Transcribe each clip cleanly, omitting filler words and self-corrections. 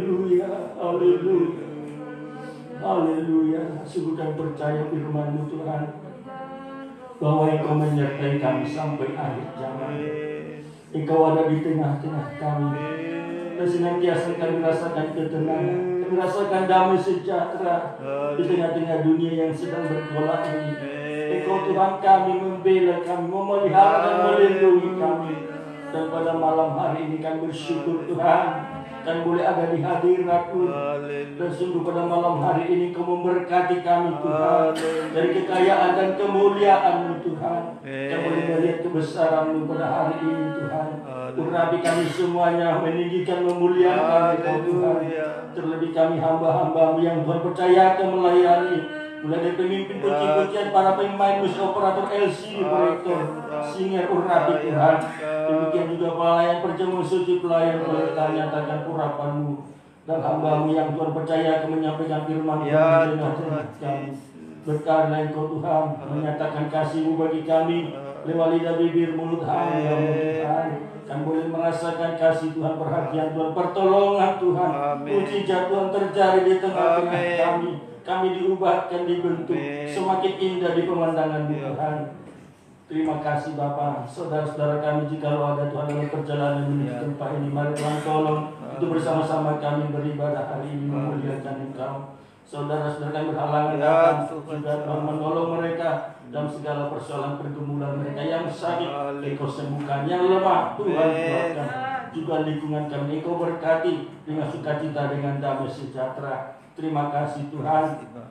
Haleluya, haleluya, haleluya. Sungguh kami percaya firman-Mu Tuhan, bahwa Engkau menyertai kami sampai akhir zaman. Engkau ada di tengah-tengah kami, dan senantiasa kami rasakan ketenangan, kami rasakan damai sejahtera di tengah-tengah dunia yang sedang bergolak ini. Engkau Tuhan kami membela kami, memelihara dan melindungi kami. Dan pada malam hari ini kami bersyukur Tuhan, kami boleh ada di hadirat-Mu. Dan sungguh pada malam hari ini Kau memberkati kami Tuhan, dari kekayaan dan kemuliaan-Mu Tuhan. Kami boleh melihat kebesaran-Mu pada hari ini Tuhan. Urapi kami semuanya, meninggikan memuliakan Engkau Tuhan. Terlebih kami hamba-hamba-Mu yang Tuhan percayakan melayani, mulai dari pemimpin puji-pujian, para pemain musik, operator LCD, proyektor, singer, urapi Tuhan. Demikian juga pelayan perjamuan suci, pelayan boleh nyatakan urapan-Mu. Dan hamba-Mu yang Tuhan percaya menyampaikan firman-Mu di tengah-tengah kami. Berkarya Engkau Tuhan, menyatakan kasih-Mu bagi kami lewat lidah, bibir, mulut hamba-Mu Tuhan. Kami boleh merasakan kasih Tuhan, perhatian Tuhan, pertolongan Tuhan, mujizat Tuhan terjadi di tengah-tengah kami. Kami diubahkan, dibentuk semakin indah di pemandangan-Mu Tuhan. Terima kasih Bapa. Saudara-saudara kami, jikalau ada Tuhan dalam perjalanan menuju tempat ini, mari Tuhan tolong itu bersama-sama kami beribadah hari ini memuliakan Engkau. Saudara-saudara kami berhalangan datang, juga Tuhan menolong mereka dalam segala persoalan pergumulan mereka. Yang sakit Engkau sembuhkan, yang lemah Tuhan kuatkan. Juga lingkungan kami Engkau berkati dengan sukacita, dengan damai sejahtera. Terima kasih Tuhan.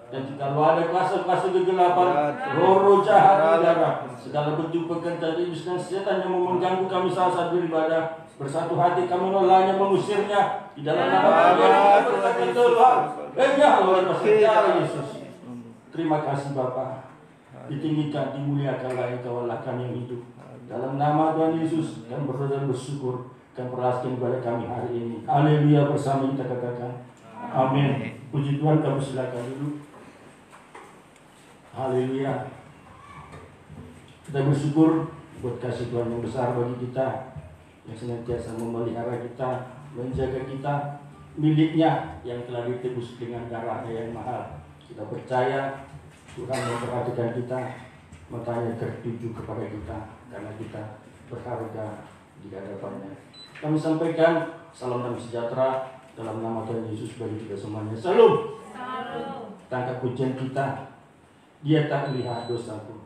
Dan jika ada kuasa-kuasa kegelapan, roh-roh jahat udara, segala bentuk pekerjaan iblis dan setan yang mau mengganggu kami saat beribadah, bersatu hati kami menolaknya, mengusirnya di dalam nama Yesus. Terima kasih Bapa. Ditinggikan, dimuliakanlah Engkau Allah kami yang hidup. Dalam nama Tuhan Yesus kami berdoa dan bersyukur, kami perlaskan kepada kami hari ini. Haleluya, bersama kita katakan amin. Puji Tuhan, kamu silakan dulu. Haleluya. Kita bersyukur buat kasih Tuhan yang besar bagi kita, yang senantiasa memelihara kita, menjaga kita, miliknya yang telah ditebus dengan darahnya yang mahal. Kita percaya Tuhan memperhatikan kita, matanya tertuju kepada kita, karena kita berharga di hadapannya. Kami sampaikan salam damai sejahtera dalam nama Tuhan Yesus bagi kita semuanya. Salam. Tangkap pujian kita. Dia tak lihat dosaku.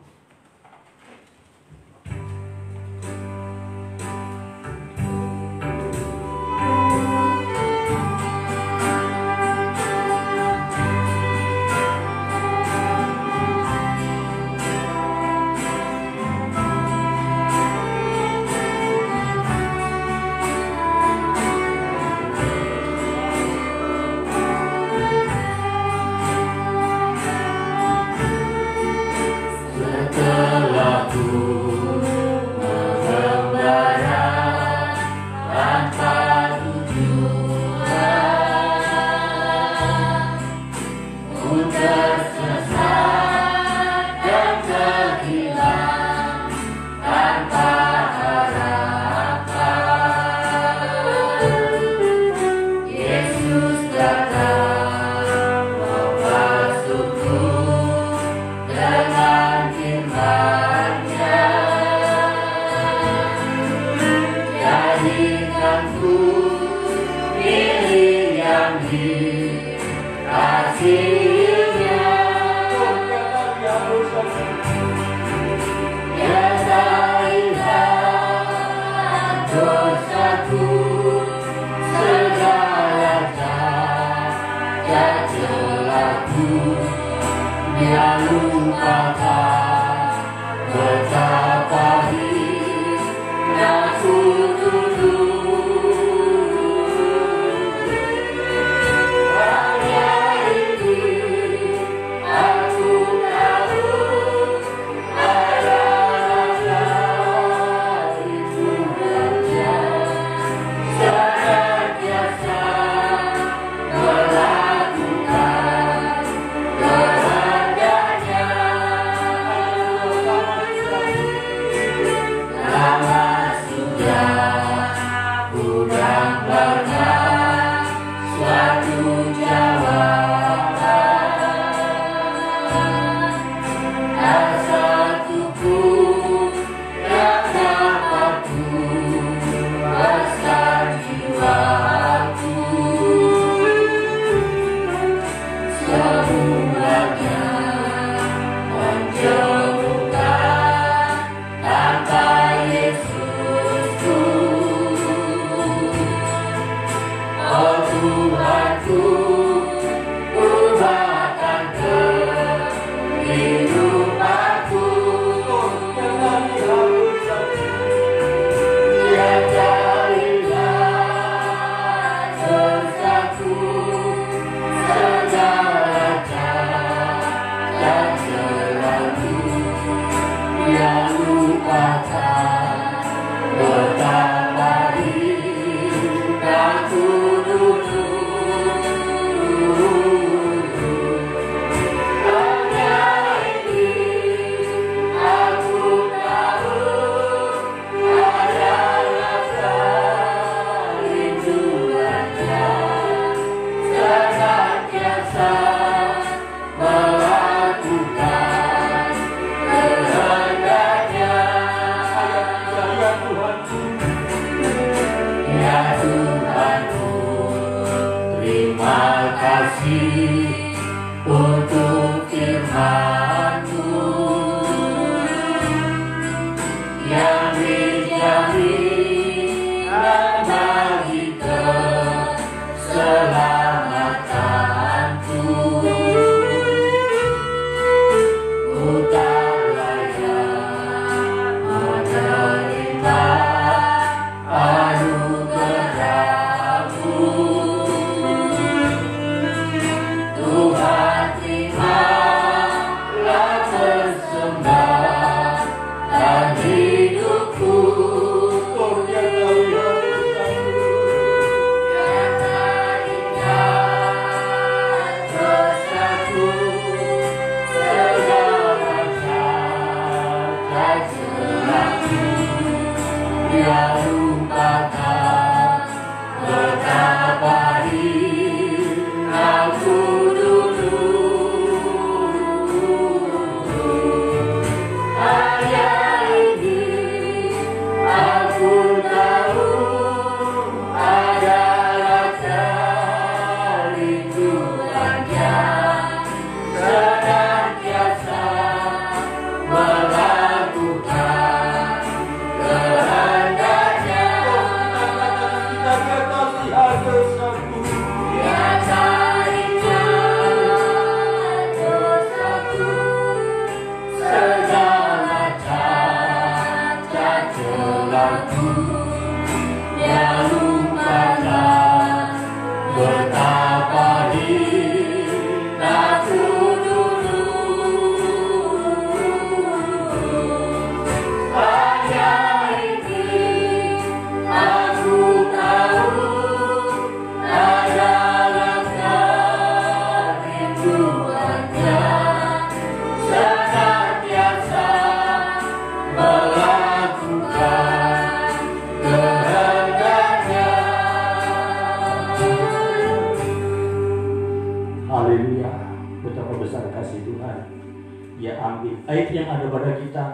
Aib yang ada pada kita,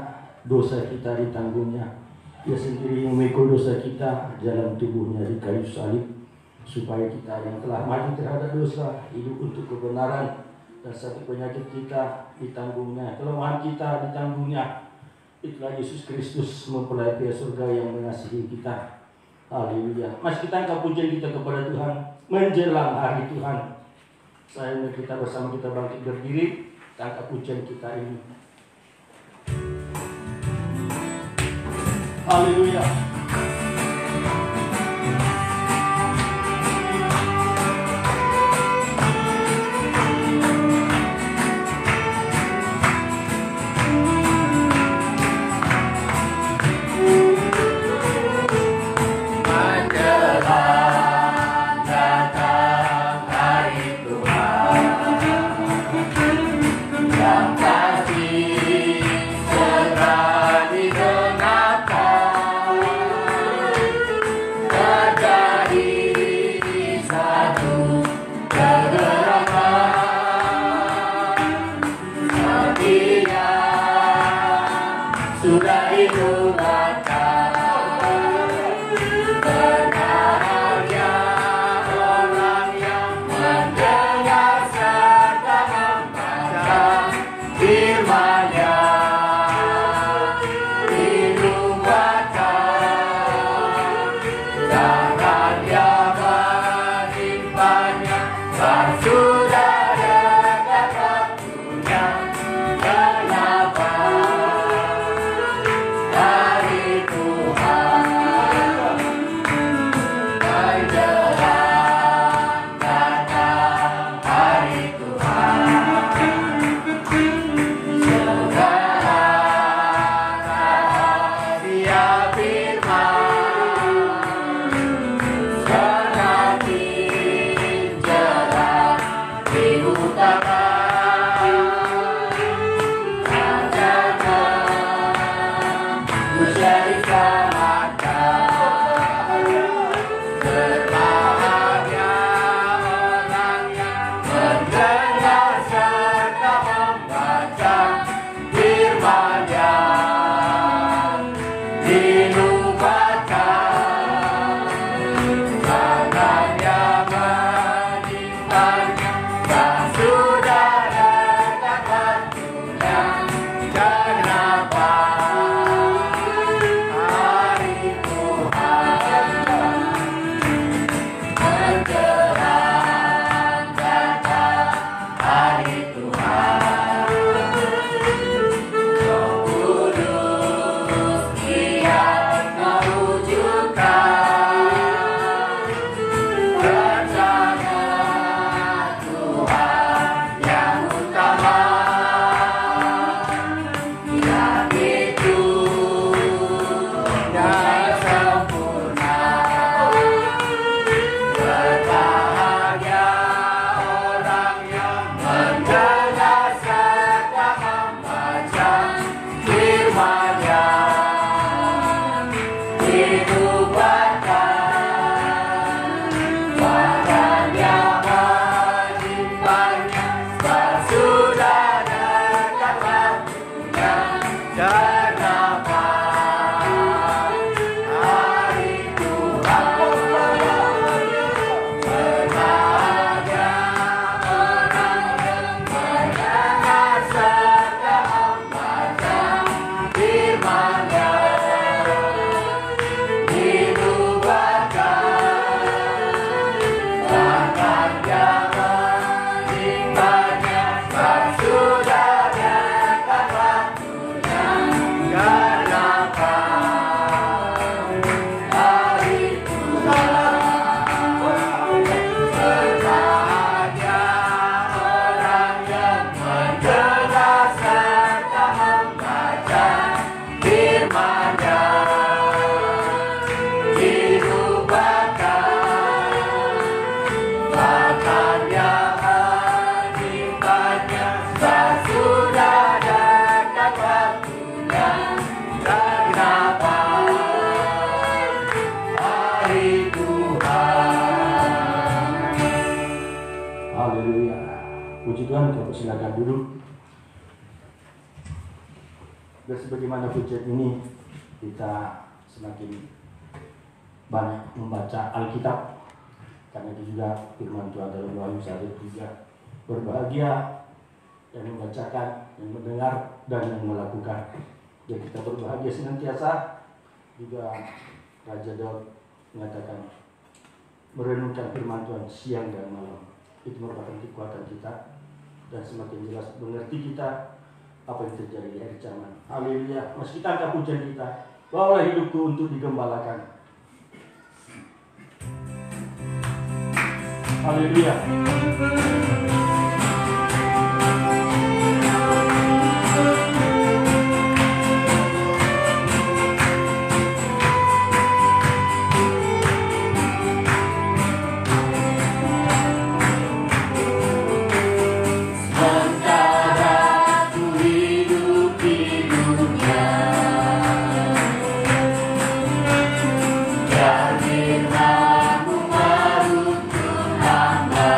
dosa kita ditanggungnya. Dia sendiri memikul dosa kita dalam tubuhnya di kayu salib, supaya kita yang telah mati terhadap dosa hidup untuk kebenaran, dan satu penyakit kita ditanggungnya, kelemahan kita ditanggungnya. Itulah Yesus Kristus mempelai pria surga yang mengasihi kita. Haleluya. Mari kita angkat pujian kita kepada Tuhan menjelang hari Tuhan. Saya ingin kita bersama kita bangkit berdiri, angkat pujian kita ini. Haleluya. Segera didengarkan. Silakan duduk. Dan sebagaimana pujian ini, kita semakin banyak membaca Alkitab, karena itu juga firman Tuhan dalam Wahyu 1:3, berbahagia yang membacakan, yang mendengar, dan yang melakukan. Dan kita berbahagia senantiasa. Juga Raja Daud mengatakan merenungkan firman Tuhan siang dan malam. Itu merupakan kekuatan kita, dan semakin jelas mengerti kita apa yang terjadi di akhir zaman. Haleluya. Meski kita angkat pujian kita, bawalah hidupku untuk digembalakan. Haleluya. Firman-Mu menuntun hamba.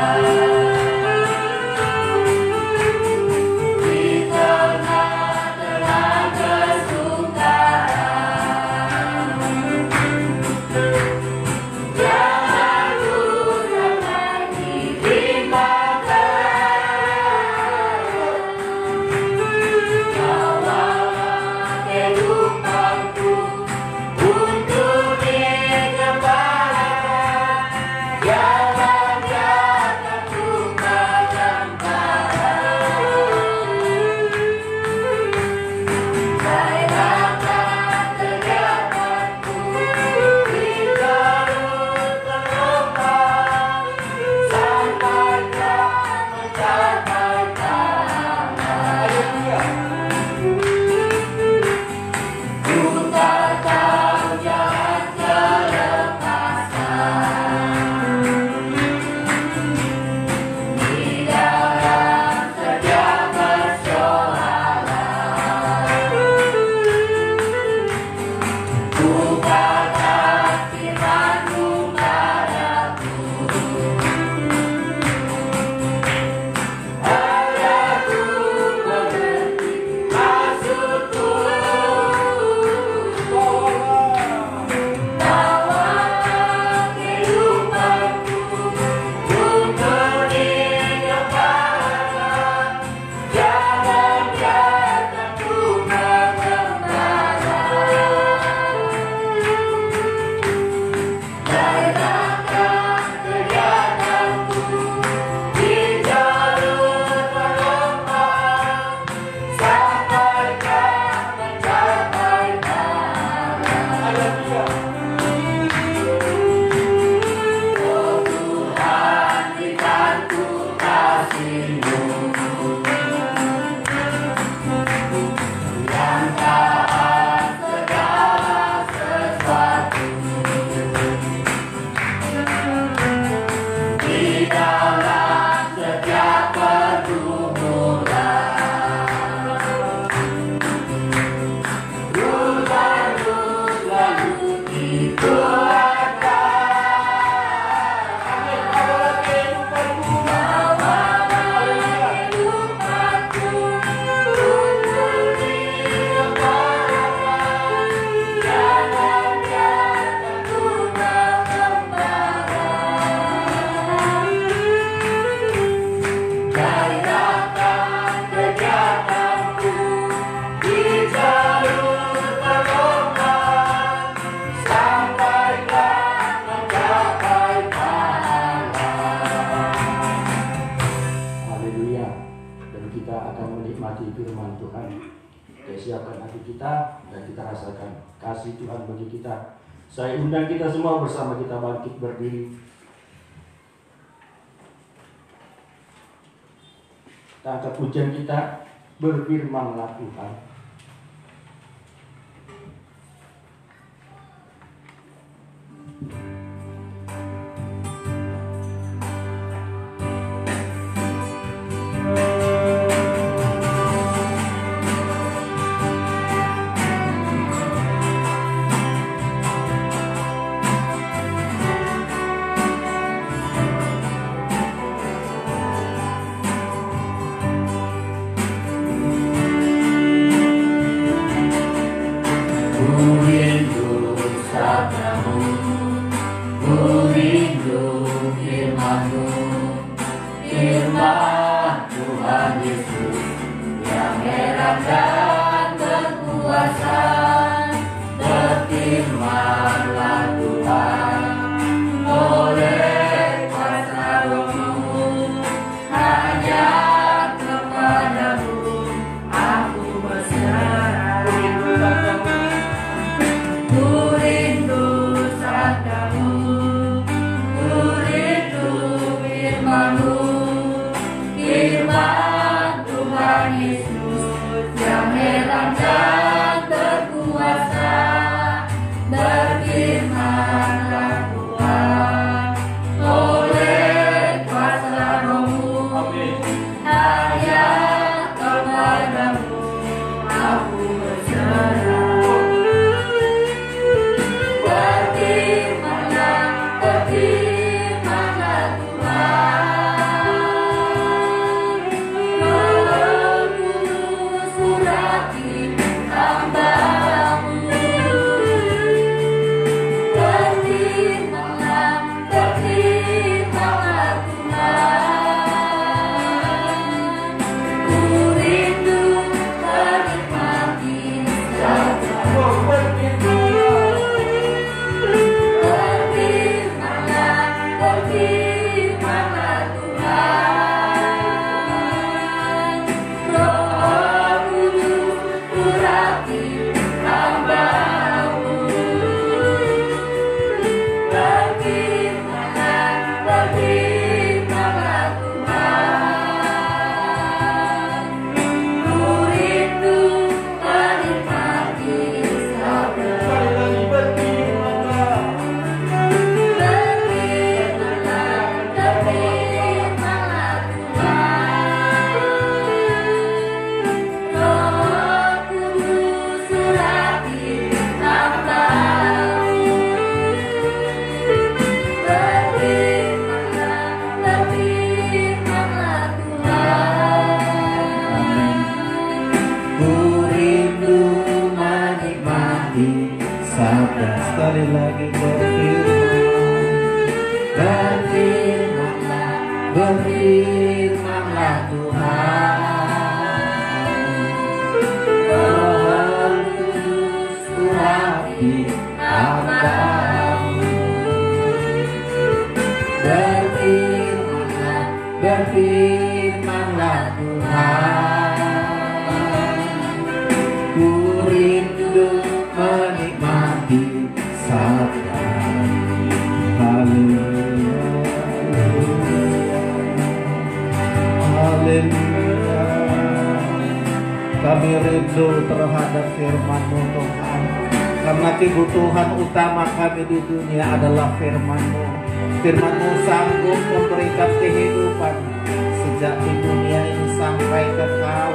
Saya undang kita semua bersama kita bangkit berdiri. Kita angkat pujian kita, berfirmanlah Tuhan. Haleluya. Kami rindu terhadap firman-Mu Tuhan, karena kebutuhan utama kami di dunia adalah firman-Mu. Firman-Mu sanggup memberikan kehidupan sejak di dunia ini sampai kekal.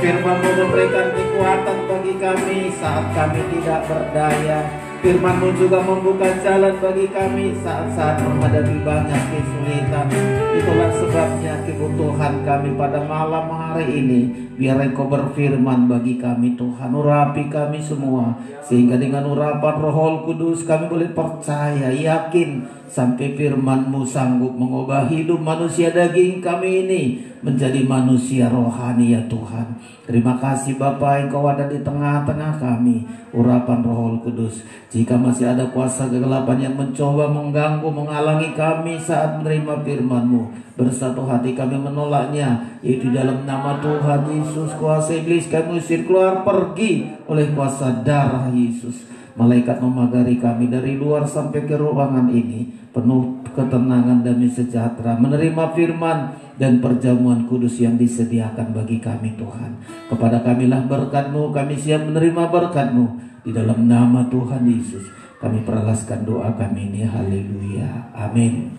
Firman-Mu memberikan kekuatan bagi kami saat kami tidak berdaya. Firman-Mu juga membuka jalan bagi kami saat-saat menghadapi banyak kesulitan. Itulah sebabnya kebutuhan kami pada malam hari ini. Biar Engkau berfirman bagi kami Tuhan. Urapi kami semua, sehingga dengan urapan Roh Kudus kami boleh percaya, yakin, sampai firman-Mu sanggup mengubah hidup manusia daging kami ini menjadi manusia rohani ya Tuhan. Terima kasih Bapa, Engkau ada di tengah-tengah kami. Urapan Roh Kudus, jika masih ada kuasa kegelapan yang mencoba mengganggu, menghalangi kami saat menerima firman-Mu, bersatu hati kami menolaknya. Itu dalam nama Tuhan Yesus. Kuasa iblis kami usir keluar, pergi oleh kuasa darah Yesus. Malaikat memagari kami dari luar sampai ke ruangan ini, penuh ketenangan, damai sejahtera, menerima firman dan perjamuan kudus yang disediakan bagi kami Tuhan. Kepada kamilah berkat-Mu, kami siap menerima berkat-Mu. Di dalam nama Tuhan Yesus kami peralaskan doa kami ini. Haleluya, amin.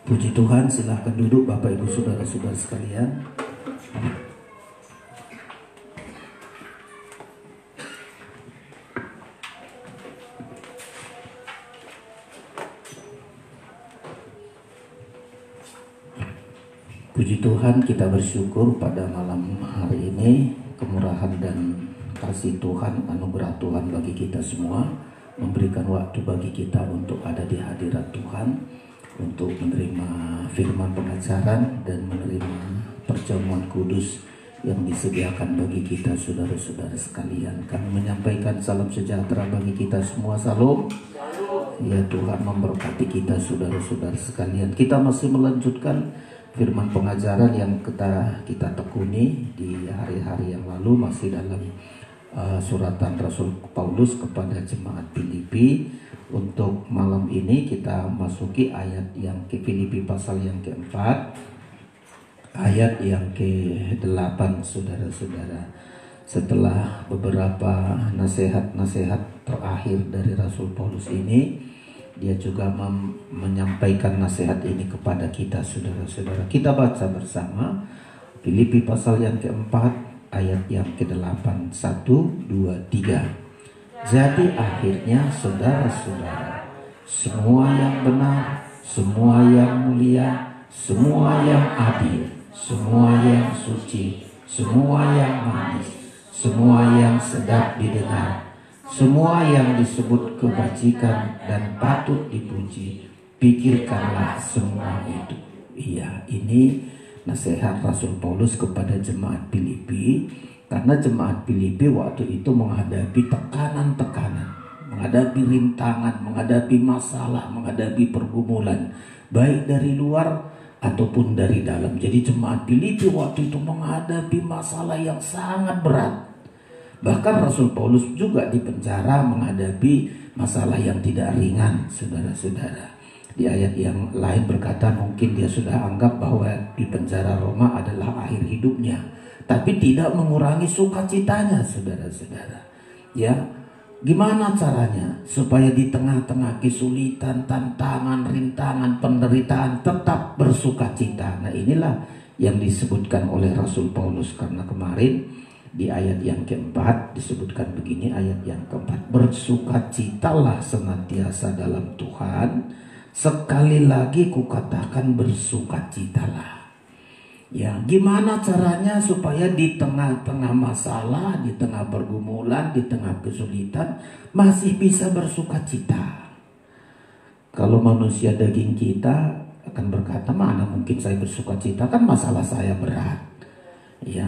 Puji Tuhan, silahkan duduk Bapak Ibu Saudara-saudara sekalian. Puji Tuhan, kita bersyukur pada malam hari ini kemurahan dan kasih Tuhan, anugerah Tuhan bagi kita semua, memberikan waktu bagi kita untuk ada di hadirat Tuhan, untuk menerima firman pengajaran dan menerima perjamuan kudus yang disediakan bagi kita saudara-saudara sekalian. Kami menyampaikan salam sejahtera bagi kita semua. Salam. Ya, Tuhan memberkati kita saudara-saudara sekalian. Kita masih melanjutkan firman pengajaran yang kita tekuni di hari-hari yang lalu, masih dalam suratan Rasul Paulus kepada jemaat Filipi. Untuk malam ini kita masuki ayat yang ke Filipi pasal yang keempat, ayat yang ke-8 saudara-saudara. Setelah beberapa nasihat-nasihat terakhir dari Rasul Paulus ini, dia juga menyampaikan nasihat ini kepada kita saudara-saudara. Kita baca bersama Filipi pasal yang keempat, ayat yang ke-8. 1, 2, 3. Jadi akhirnya saudara-saudara, semua yang benar, semua yang mulia, semua yang adil, semua yang suci, semua yang manis, semua yang sedap didengar, semua yang disebut kebajikan dan patut dipuji, pikirkanlah semua itu. Iya, ini nasihat Rasul Paulus kepada jemaat Filipi. Karena jemaat Filipi waktu itu menghadapi tekanan-tekanan, menghadapi rintangan, menghadapi masalah, menghadapi pergumulan, baik dari luar ataupun dari dalam. Jadi jemaat Filipi waktu itu menghadapi masalah yang sangat berat. Bahkan Rasul Paulus juga di penjara menghadapi masalah yang tidak ringan, saudara-saudara. Di ayat yang lain berkata mungkin dia sudah anggap bahwa di penjara Roma adalah akhir hidupnya, tapi tidak mengurangi sukacitanya, saudara-saudara. Ya, gimana caranya supaya di tengah-tengah kesulitan, tantangan, rintangan, penderitaan tetap bersukacita? Nah, inilah yang disebutkan oleh Rasul Paulus. Karena kemarin di ayat yang keempat disebutkan begini, ayat yang keempat, bersukacitalah senantiasa dalam Tuhan. Sekali lagi kukatakan bersukacitalah. Ya, gimana caranya supaya di tengah-tengah masalah, di tengah pergumulan, di tengah kesulitan masih bisa bersukacita? Kalau manusia daging kita akan berkata, mana mungkin saya bersukacita, kan masalah saya berat. Ya,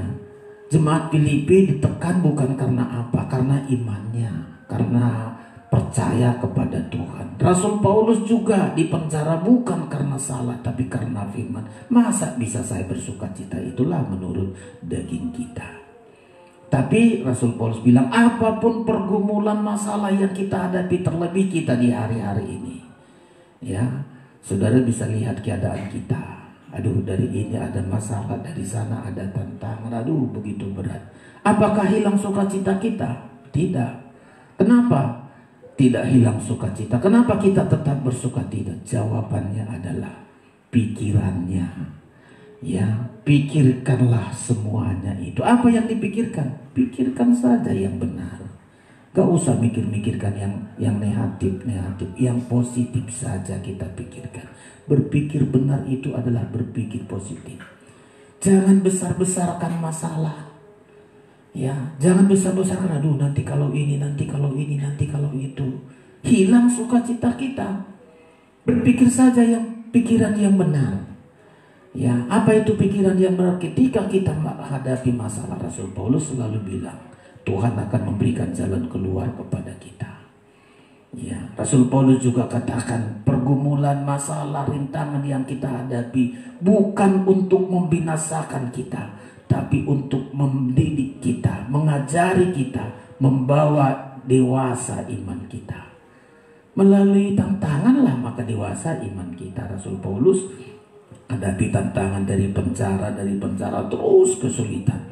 jemaat Filipi ditekan bukan karena apa? Karena imannya, karena percaya kepada Tuhan. Rasul Paulus juga di penjara bukan karena salah, tapi karena firman. Masa bisa saya bersukacita? Itulah menurut daging kita. Tapi Rasul Paulus bilang, apapun pergumulan masalah yang kita hadapi, terlebih kita di hari-hari ini, ya, saudara bisa lihat keadaan kita. Aduh, dari ini ada masalah, dari sana ada tantangan. Aduh, begitu berat. Apakah hilang sukacita kita? Tidak. Kenapa tidak hilang sukacita? Kenapa kita tetap bersukacita? Jawabannya adalah pikirannya. Ya, pikirkanlah semuanya itu. Apa yang dipikirkan? Pikirkan saja yang benar. Gak usah mikir-mikirkan yang negatif. Yang positif saja kita pikirkan. Berpikir benar itu adalah berpikir positif. Jangan besar-besarkan masalah. Ya, jangan besar-besarkan. Aduh, nanti kalau ini, nanti kalau ini, nanti kalau itu. Hilang sukacita kita. Berpikir saja pikiran yang benar. Ya, apa itu pikiran yang benar? Ketika kita menghadapi masalah, Rasul Paulus selalu bilang, Tuhan akan memberikan jalan keluar kepada kita. Ya, Rasul Paulus juga katakan pergumulan, masalah, rintangan yang kita hadapi bukan untuk membinasakan kita, tapi untuk mendidik kita, mengajari kita, membawa dewasa iman kita. Melalui tantanganlah maka dewasa iman kita. Rasul Paulus hadapi tantangan dari penjara terus kesulitan.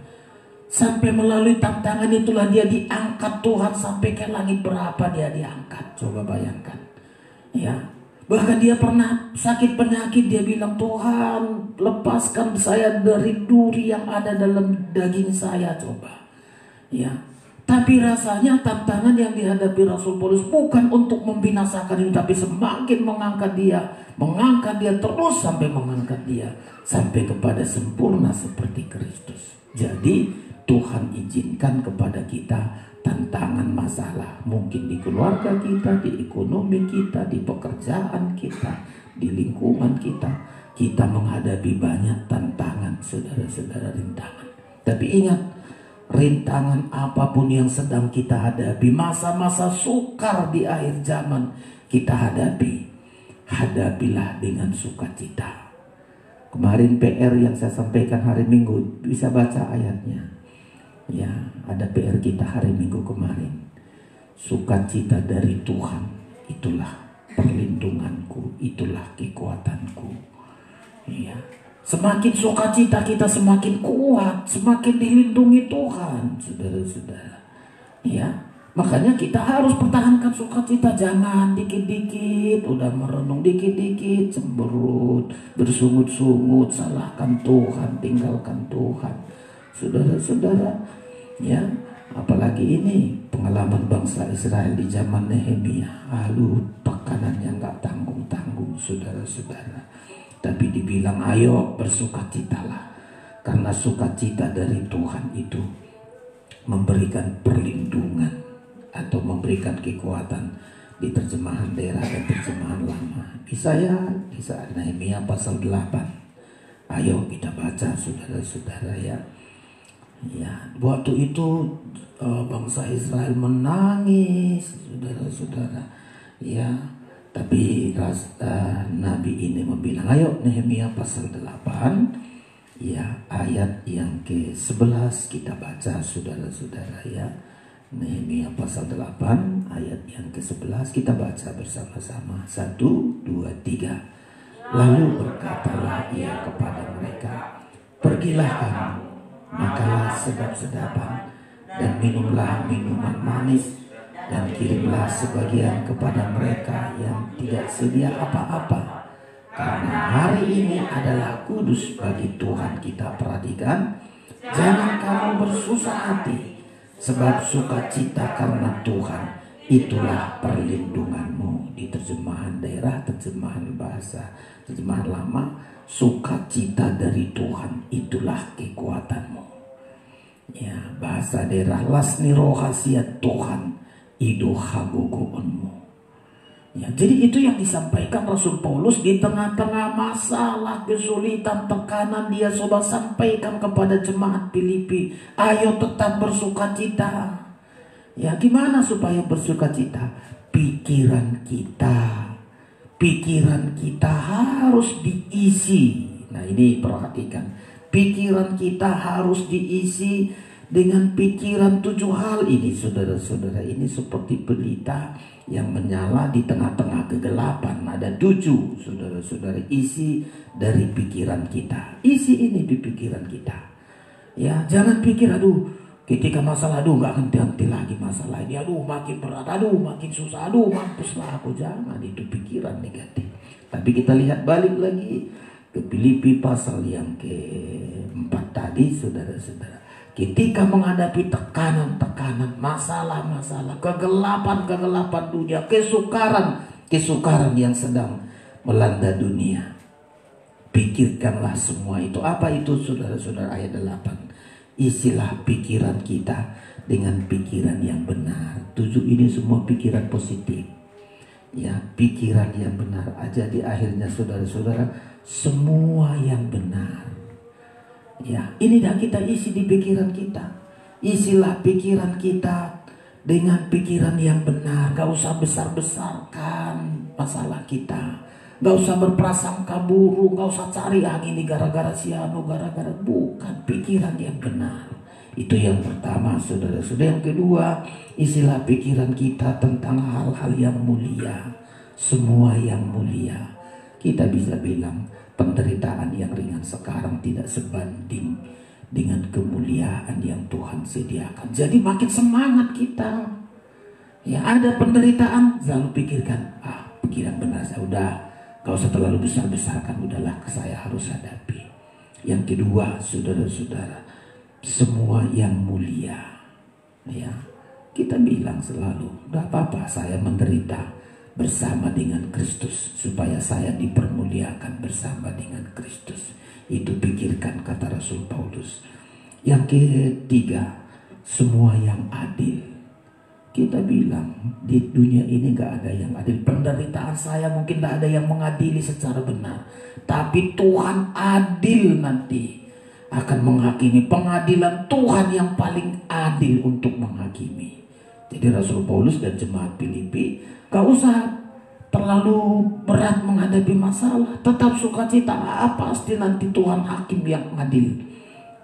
Sampai melalui tantangan itulah dia diangkat Tuhan sampai ke langit. Berapa dia diangkat? Coba bayangkan. Ya, bahkan dia pernah sakit penyakit. Dia bilang, Tuhan lepaskan saya dari duri yang ada dalam daging saya. Coba. Ya, tapi rasanya tantangan yang dihadapi Rasul Paulus bukan untuk membinasakan ini, tapi semakin mengangkat dia terus sampai mengangkat dia sampai kepada sempurna seperti Kristus. Jadi Tuhan izinkan kepada kita tantangan masalah. Mungkin di keluarga kita, di ekonomi kita, di pekerjaan kita, di lingkungan kita. Kita menghadapi banyak tantangan, saudara-saudara, rintangan. Tapi ingat, rintangan apapun yang sedang kita hadapi, masa-masa sukar di akhir zaman kita hadapi, hadapilah dengan sukacita. Kemarin PR yang saya sampaikan hari Minggu, bisa baca ayatnya. Ya, ada PR kita hari Minggu kemarin. Sukacita dari Tuhan, itulah perlindunganku, itulah kekuatanku. Ya, semakin sukacita kita semakin kuat, semakin dilindungi Tuhan, saudara-saudara. Ya, makanya kita harus pertahankan sukacita. Jangan dikit-dikit udah merenung, dikit-dikit cemberut, bersungut-sungut, salahkan Tuhan, tinggalkan Tuhan. Saudara-saudara, ya, apalagi ini pengalaman bangsa Israel di zaman Nehemia. Aduh, tekanannya nggak tanggung-tanggung, saudara-saudara. Tapi dibilang, ayo bersukacitalah, karena sukacita dari Tuhan itu memberikan perlindungan atau memberikan kekuatan. Di terjemahan daerah dan terjemahan lama. Bisa Nehemia pasal 8. Ayo kita baca, saudara-saudara, ya. Ya, waktu itu bangsa Israel menangis, saudara-saudara. Ya, tapi Nabi ini membilang, ayo Nehemia pasal 8, ya, ayat yang ke-11 kita baca, saudara-saudara, ya. Nehemia pasal 8 ayat yang ke-11 kita baca bersama-sama. 1, 2, 3. Lalu berkatalah ia kepada mereka, pergilah kamu, makalah sedap-sedapan dan minumlah minuman manis, dan kirimlah sebagian kepada mereka yang tidak sedia apa-apa, karena hari ini adalah kudus bagi Tuhan kita. Perhatikan, jangan kamu bersusah hati, sebab sukacita karena Tuhan itulah perlindunganmu. Di terjemahan daerah, terjemahan bahasa, terjemahan lama, sukacita dari Tuhan itulah kekuatanmu. Ya, bahasa daerah, lasni rohasiat Tuhan ido hagogoonmu. Ya, jadi itu yang disampaikan Rasul Paulus di tengah-tengah masalah, kesulitan, tekanan. Dia coba sampaikan kepada jemaat Filipi, ayo tetap bersukacita. Ya, gimana supaya bersukacita? Pikiran kita harus diisi. Nah, ini perhatikan, pikiran kita harus diisi Dengan pikiran 7 hal ini, saudara-saudara, ini seperti pelita yang menyala di tengah-tengah kegelapan. Ada 7, saudara-saudara, isi dari pikiran kita. Isi ini di pikiran kita. Ya, jangan pikir, aduh, ketika masalah, aduh, gak henti-henti lagi masalah ini, aduh, makin berat, aduh, makin susah, aduh, mampuslah aku. Jangan, itu pikiran negatif. Tapi kita lihat balik lagi ke Filipi pasal yang ke-4 tadi, saudara-saudara. Ketika menghadapi tekanan-tekanan, masalah-masalah, kegelapan-kegelapan dunia, kesukaran yang sedang melanda dunia, pikirkanlah semua itu. Apa itu, saudara-saudara? Ayat 8. Isilah pikiran kita dengan pikiran yang benar. 7 ini semua pikiran positif. Ya, pikiran yang benar aja di akhirnya, saudara-saudara, semua yang benar. Ya, ini dah kita isi di pikiran kita. Isilah pikiran kita dengan pikiran yang benar. Gak usah besar-besarkan masalah kita. Gak usah berprasangka buruk. Gak usah cari angin ini gara-gara si anu, gara-gara. Bukan, pikiran yang benar. Itu yang pertama, saudara-saudara. Yang kedua, isilah pikiran kita tentang hal-hal yang mulia. Semua yang mulia. Kita bisa bilang penderitaan yang ringan sekarang tidak sebanding dengan kemuliaan yang Tuhan sediakan. Jadi makin semangat kita. Ya, ada penderitaan, selalu pikirkan, pikiran benar saya udah, gak usah terlalu besar-besarkan, udahlah saya harus hadapi. Yang kedua, saudara-saudara, semua yang mulia. Ya, kita bilang selalu, gak apa-apa saya menderita bersama dengan Kristus, supaya saya dipermuliakan bersama dengan Kristus. Itu pikirkan, kata Rasul Paulus. Yang ketiga, semua yang adil. Kita bilang di dunia ini gak ada yang adil. Penderitaan saya mungkin gak ada yang mengadili secara benar, tapi Tuhan adil nanti akan menghakimi. Pengadilan Tuhan yang paling adil untuk menghakimi. Jadi Rasul Paulus dan jemaat Filipi, gak usah terlalu berat menghadapi masalah, tetap sukacita. Pasti nanti Tuhan hakim yang adil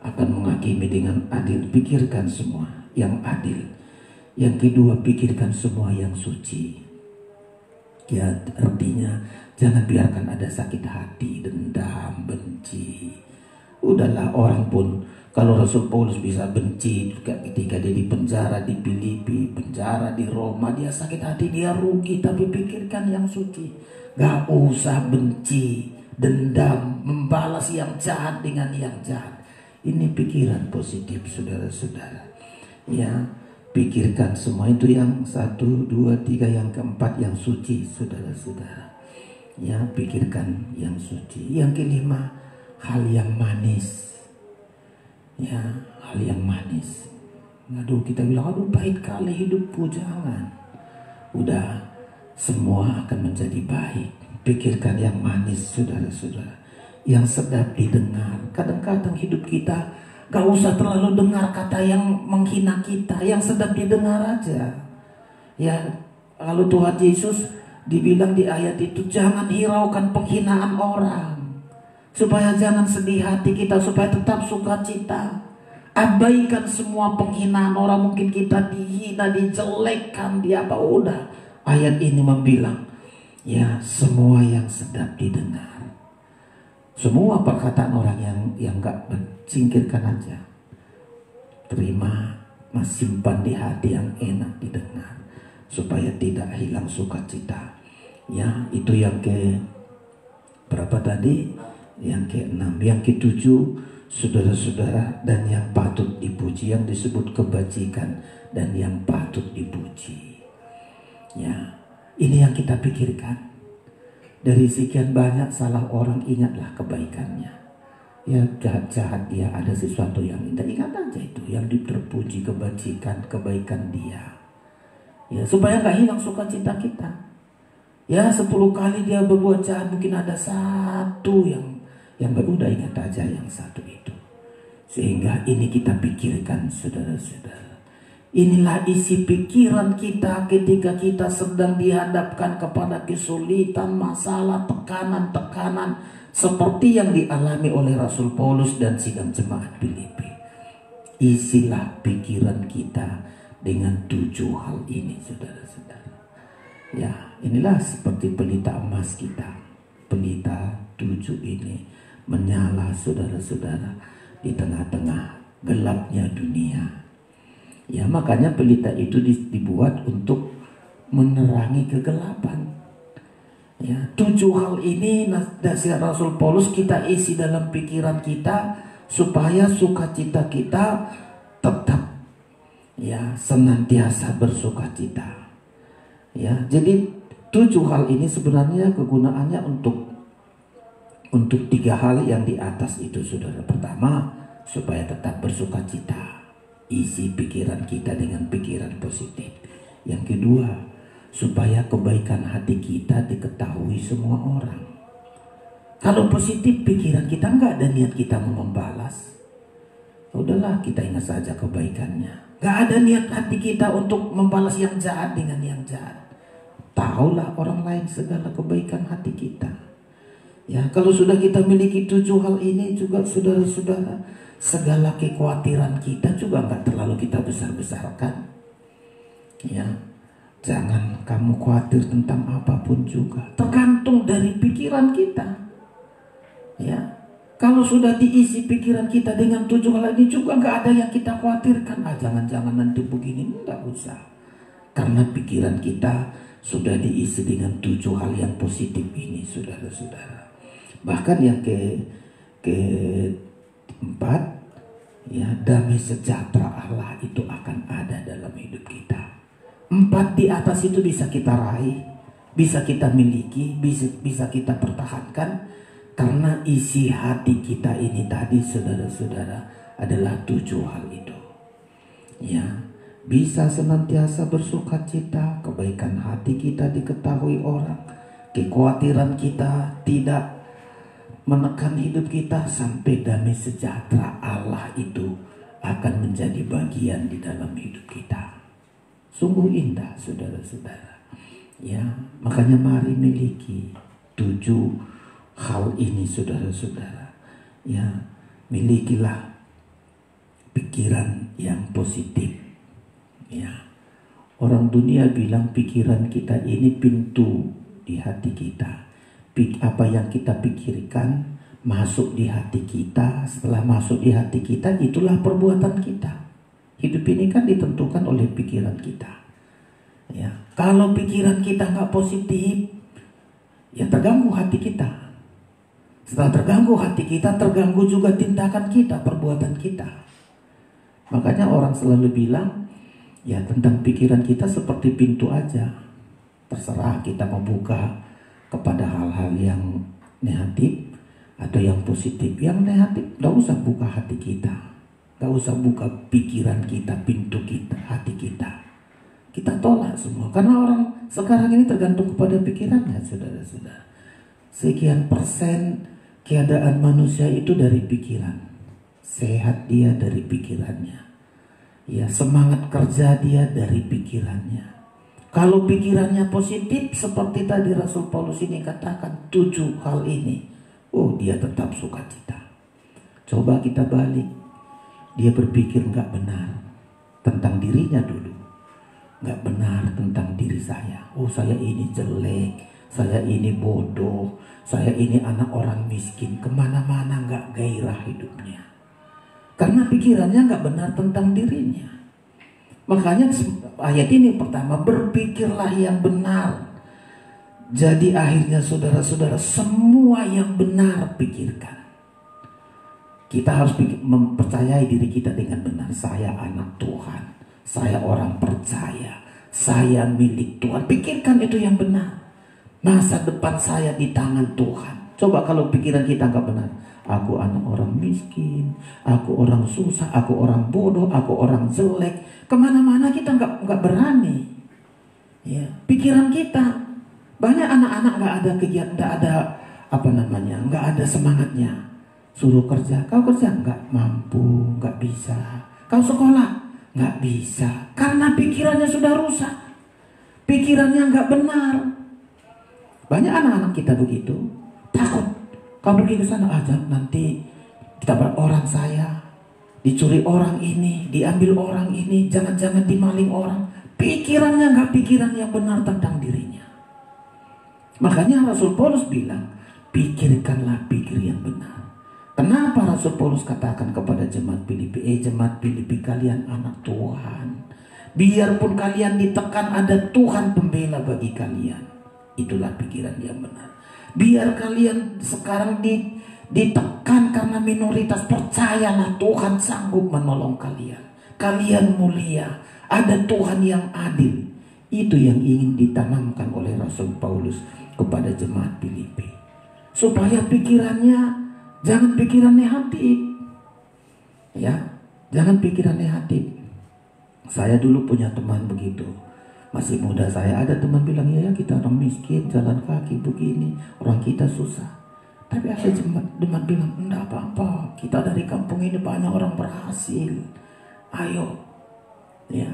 akan menghakimi dengan adil. Pikirkan semua yang adil. Yang kedua, pikirkan semua yang suci. Ya, artinya jangan biarkan ada sakit hati, dendam, benci. Udahlah, orang pun, kalau Rasul Paulus bisa benci juga ketika dia di penjara di Filipi, penjara di Roma, dia sakit hati, dia rugi. Tapi pikirkan yang suci. Gak usah benci, dendam, membalas yang jahat dengan yang jahat. Ini pikiran positif, saudara-saudara. Ya, pikirkan semua itu. Yang 1, 2, 3, yang keempat yang suci, saudara-saudara. Ya, pikirkan yang suci. Yang kelima, hal yang manis. Ya, hal yang manis. Aduh, kita bilang, aduh baik kali hidupku. Jangan. Udah, semua akan menjadi baik. Pikirkan yang manis, saudara-saudara, yang sedap didengar. Kadang-kadang hidup kita gak usah terlalu dengar kata yang menghina kita, yang sedap didengar aja. Ya, kalau Tuhan Yesus dibilang di ayat itu, jangan hiraukan penghinaan orang, supaya jangan sedih hati kita, supaya tetap sukacita. Abaikan semua penghinaan orang. Mungkin kita dihina, dijelekkan, udah. Ayat ini membilang, ya, semua yang sedap didengar. Semua perkataan orang yang gak singkirkan aja. Terima, simpan di hati yang enak didengar, supaya tidak hilang sukacita. Ya, itu yang ke berapa tadi? Yang ke-6. Yang ke-7, saudara-saudara, dan yang patut dipuji, yang disebut kebajikan dan yang patut dipuji. Ya, ini yang kita pikirkan. Dari sekian banyak salah orang, ingatlah kebaikannya. Ya, jahat-jahat dia, ada sesuatu yang indah, ingat aja itu yang terpuji, kebaikan dia. Ya, supaya gak hilang sukacita kita. Ya, 10 kali dia berbuat jahat, mungkin ada satu yang udah, ingat aja yang satu itu. Sehingga ini kita pikirkan, saudara-saudara. Inilah isi pikiran kita ketika kita sedang dihadapkan kepada kesulitan, masalah, tekanan-tekanan seperti yang dialami oleh Rasul Paulus dan sidang jemaat Filipi. isilah pikiran kita dengan 7 hal ini, saudara-saudara. Ya, inilah seperti pelita emas kita. Pelita 7 ini menyala, saudara-saudara, di tengah-tengah gelapnya dunia. Ya, makanya pelita itu dibuat untuk menerangi kegelapan. Ya, 7 hal ini nasihat Rasul Paulus kita isi dalam pikiran kita supaya sukacita kita tetap ya senantiasa bersukacita. Ya, jadi 7 hal ini sebenarnya kegunaannya untuk 3 hal yang di atas itu, saudara. Pertama, supaya tetap bersukacita, isi pikiran kita dengan pikiran positif. Yang kedua, supaya kebaikan hati kita diketahui semua orang. Kalau positif pikiran kita, nggak ada niat kita mau membalas, udahlah kita ingat saja kebaikannya. Nggak ada niat hati kita untuk membalas yang jahat dengan yang jahat. Tahulah orang lain segala kebaikan hati kita. Ya, kalau sudah kita miliki 7 hal ini juga, saudara-saudara, segala kekhawatiran kita juga nggak terlalu kita besar-besarkan. Ya, jangan kamu khawatir tentang apapun juga, tergantung dari pikiran kita. Ya, kalau sudah diisi pikiran kita dengan 7 hal ini juga nggak ada yang kita khawatirkan. Jangan-jangan nanti begini, nggak usah. Karena pikiran kita sudah diisi dengan 7 hal yang positif ini, saudara-saudara. Bahkan yang keempat, ya, damai sejahtera Allah itu akan ada dalam hidup kita. 4 di atas itu bisa kita raih, bisa kita miliki, bisa kita pertahankan, karena isi hati kita ini tadi, saudara-saudara, adalah 7 hal itu. Ya, bisa senantiasa bersukacita, kebaikan hati kita diketahui orang, kekhawatiran kita tidak menekan hidup kita, sampai damai sejahtera Allah itu akan menjadi bagian di dalam hidup kita. Sungguh indah, saudara-saudara. Ya, makanya mari miliki 7 hal ini, saudara-saudara. Ya, milikilah pikiran yang positif. Ya, orang dunia bilang pikiran kita ini pintu di hati kita. Apa yang kita pikirkan masuk di hati kita. Setelah masuk di hati kita, itulah perbuatan kita. Hidup ini kan ditentukan oleh pikiran kita. Ya, kalau pikiran kita nggak positif, ya terganggu hati kita. Setelah terganggu hati kita, terganggu juga tindakan kita, perbuatan kita. Makanya orang selalu bilang, ya tentang pikiran kita seperti pintu aja. Terserah kita membuka kepada hal-hal yang negatif atau yang positif. Yang negatif gak usah buka hati kita, gak usah buka pikiran kita, pintu kita, hati kita. Kita tolak semua, karena orang sekarang ini tergantung kepada pikirannya, saudara-saudara. Sekian persen keadaan manusia itu dari pikiran. Sehat dia dari pikirannya. Ya, semangat kerja dia dari pikirannya. Kalau pikirannya positif, seperti tadi Rasul Paulus ini katakan 7 hal ini, oh dia tetap sukacita. Coba kita balik, dia berpikir nggak benar tentang dirinya dulu, nggak benar tentang diri saya. Oh, saya ini jelek, saya ini bodoh, saya ini anak orang miskin. Kemana-mana nggak gairah hidupnya, karena pikirannya nggak benar tentang dirinya. Makanya ayat ini pertama, berpikirlah yang benar. Jadi akhirnya saudara-saudara, semua yang benar pikirkan. Kita harus mempercayai diri kita dengan benar. Saya anak Tuhan, saya orang percaya, saya milik Tuhan. Pikirkan itu yang benar. Masa depan saya di tangan Tuhan. Coba kalau pikiran kita nggak benar, aku anak orang miskin, aku orang susah, aku orang bodoh, aku orang jelek. Kemana-mana kita nggak berani. Ya, pikiran kita, banyak anak-anak nggak ada kegiatan, nggak ada semangatnya. Suruh kerja, kau kerja nggak mampu, nggak bisa. Kau sekolah nggak bisa, karena pikirannya sudah rusak, pikirannya nggak benar. Banyak anak-anak kita begitu, takut. Kau pergi ke sana aja, nanti ditabrak orang saya. dicuri orang ini, diambil orang ini, jangan-jangan dimaling orang. Pikirannya nggak pikiran yang benar tentang dirinya. Makanya Rasul Paulus bilang, pikirkanlah pikir yang benar. Kenapa Rasul Paulus katakan kepada jemaat Filipi, jemaat Filipi, kalian anak Tuhan. Biarpun kalian ditekan, ada Tuhan pembela bagi kalian. Itulah pikiran yang benar. Biar kalian sekarang ditekan karena minoritas, percayalah Tuhan sanggup menolong kalian. Kalian mulia, ada Tuhan yang adil. Itu yang ingin ditanamkan oleh Rasul Paulus kepada jemaat Filipi. Supaya pikirannya jangan pikiran negatif. Ya, jangan pikiran negatif. Saya dulu punya teman begitu. Masih muda saya, ada teman bilang, ya kita orang miskin, jalan kaki begini, orang kita susah. Tapi ada teman bilang, enggak apa-apa, kita dari kampung ini banyak orang berhasil. Ayo. Ya.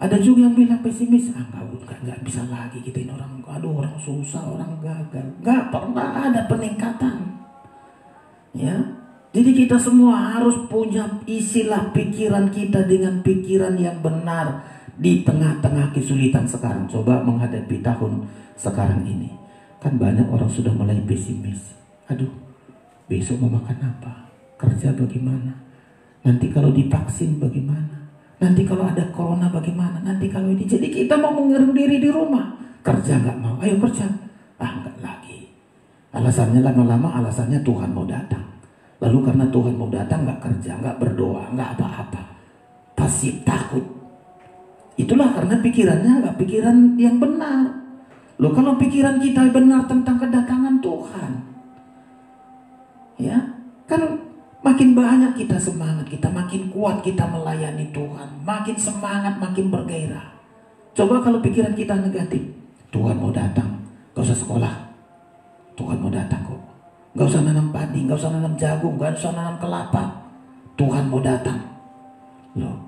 Ada juga yang bilang pesimis, enggak bisa lagi kita ini orang, orang susah, orang gagal. Enggak pernah ada peningkatan. Ya. Jadi kita semua harus punya isilah pikiran kita dengan pikiran yang benar. Di tengah-tengah kesulitan sekarang, coba menghadapi tahun sekarang ini, kan banyak orang sudah mulai pesimis. Aduh, besok mau makan apa? Kerja bagaimana? Nanti kalau divaksin bagaimana? Nanti kalau ada corona bagaimana? Nanti kalau ini, jadi kita mau mengurung diri di rumah. Kerja nggak mau, ayo kerja. Nggak lagi. Alasannya lama-lama, alasannya Tuhan mau datang. Lalu karena Tuhan mau datang, nggak kerja, nggak berdoa, nggak apa-apa. Pasti takut. Itulah karena pikirannya nggak pikiran yang benar. Loh, kalau pikiran kita benar tentang kedatangan Tuhan, ya kan makin banyak kita semangat, kita makin kuat kita melayani Tuhan, makin semangat, makin bergairah. Coba kalau pikiran kita negatif, Tuhan mau datang, gak usah sekolah, Tuhan mau datang kok, gak usah nanam padi, gak usah nanam jagung, gak usah nanam kelapa, Tuhan mau datang. Loh,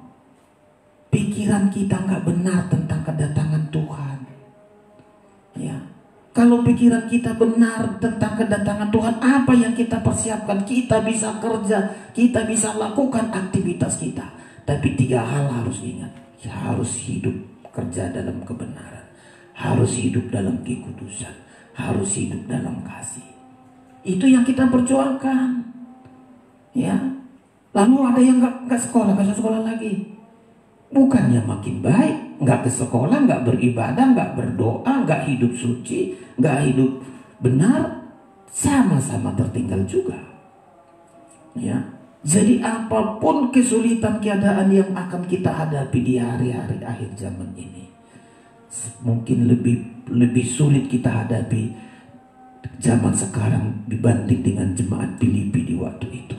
pikiran kita nggak benar tentang kedatangan Tuhan. Ya, kalau pikiran kita benar tentang kedatangan Tuhan, apa yang kita persiapkan? Kita bisa kerja, kita bisa lakukan aktivitas kita. Tapi 3 hal harus ingat: harus hidup kerja dalam kebenaran, harus hidup dalam kekudusan, harus hidup dalam kasih. Itu yang kita perjuangkan. Ya, lalu ada yang nggak sekolah, nggak sekolah lagi. Bukannya makin baik, nggak ke sekolah, nggak beribadah, nggak berdoa, nggak hidup suci, nggak hidup benar, sama-sama tertinggal juga. Ya, jadi apapun kesulitan keadaan yang akan kita hadapi di hari-hari akhir zaman ini, mungkin lebih sulit kita hadapi zaman sekarang dibanding dengan jemaat Filipi di waktu itu.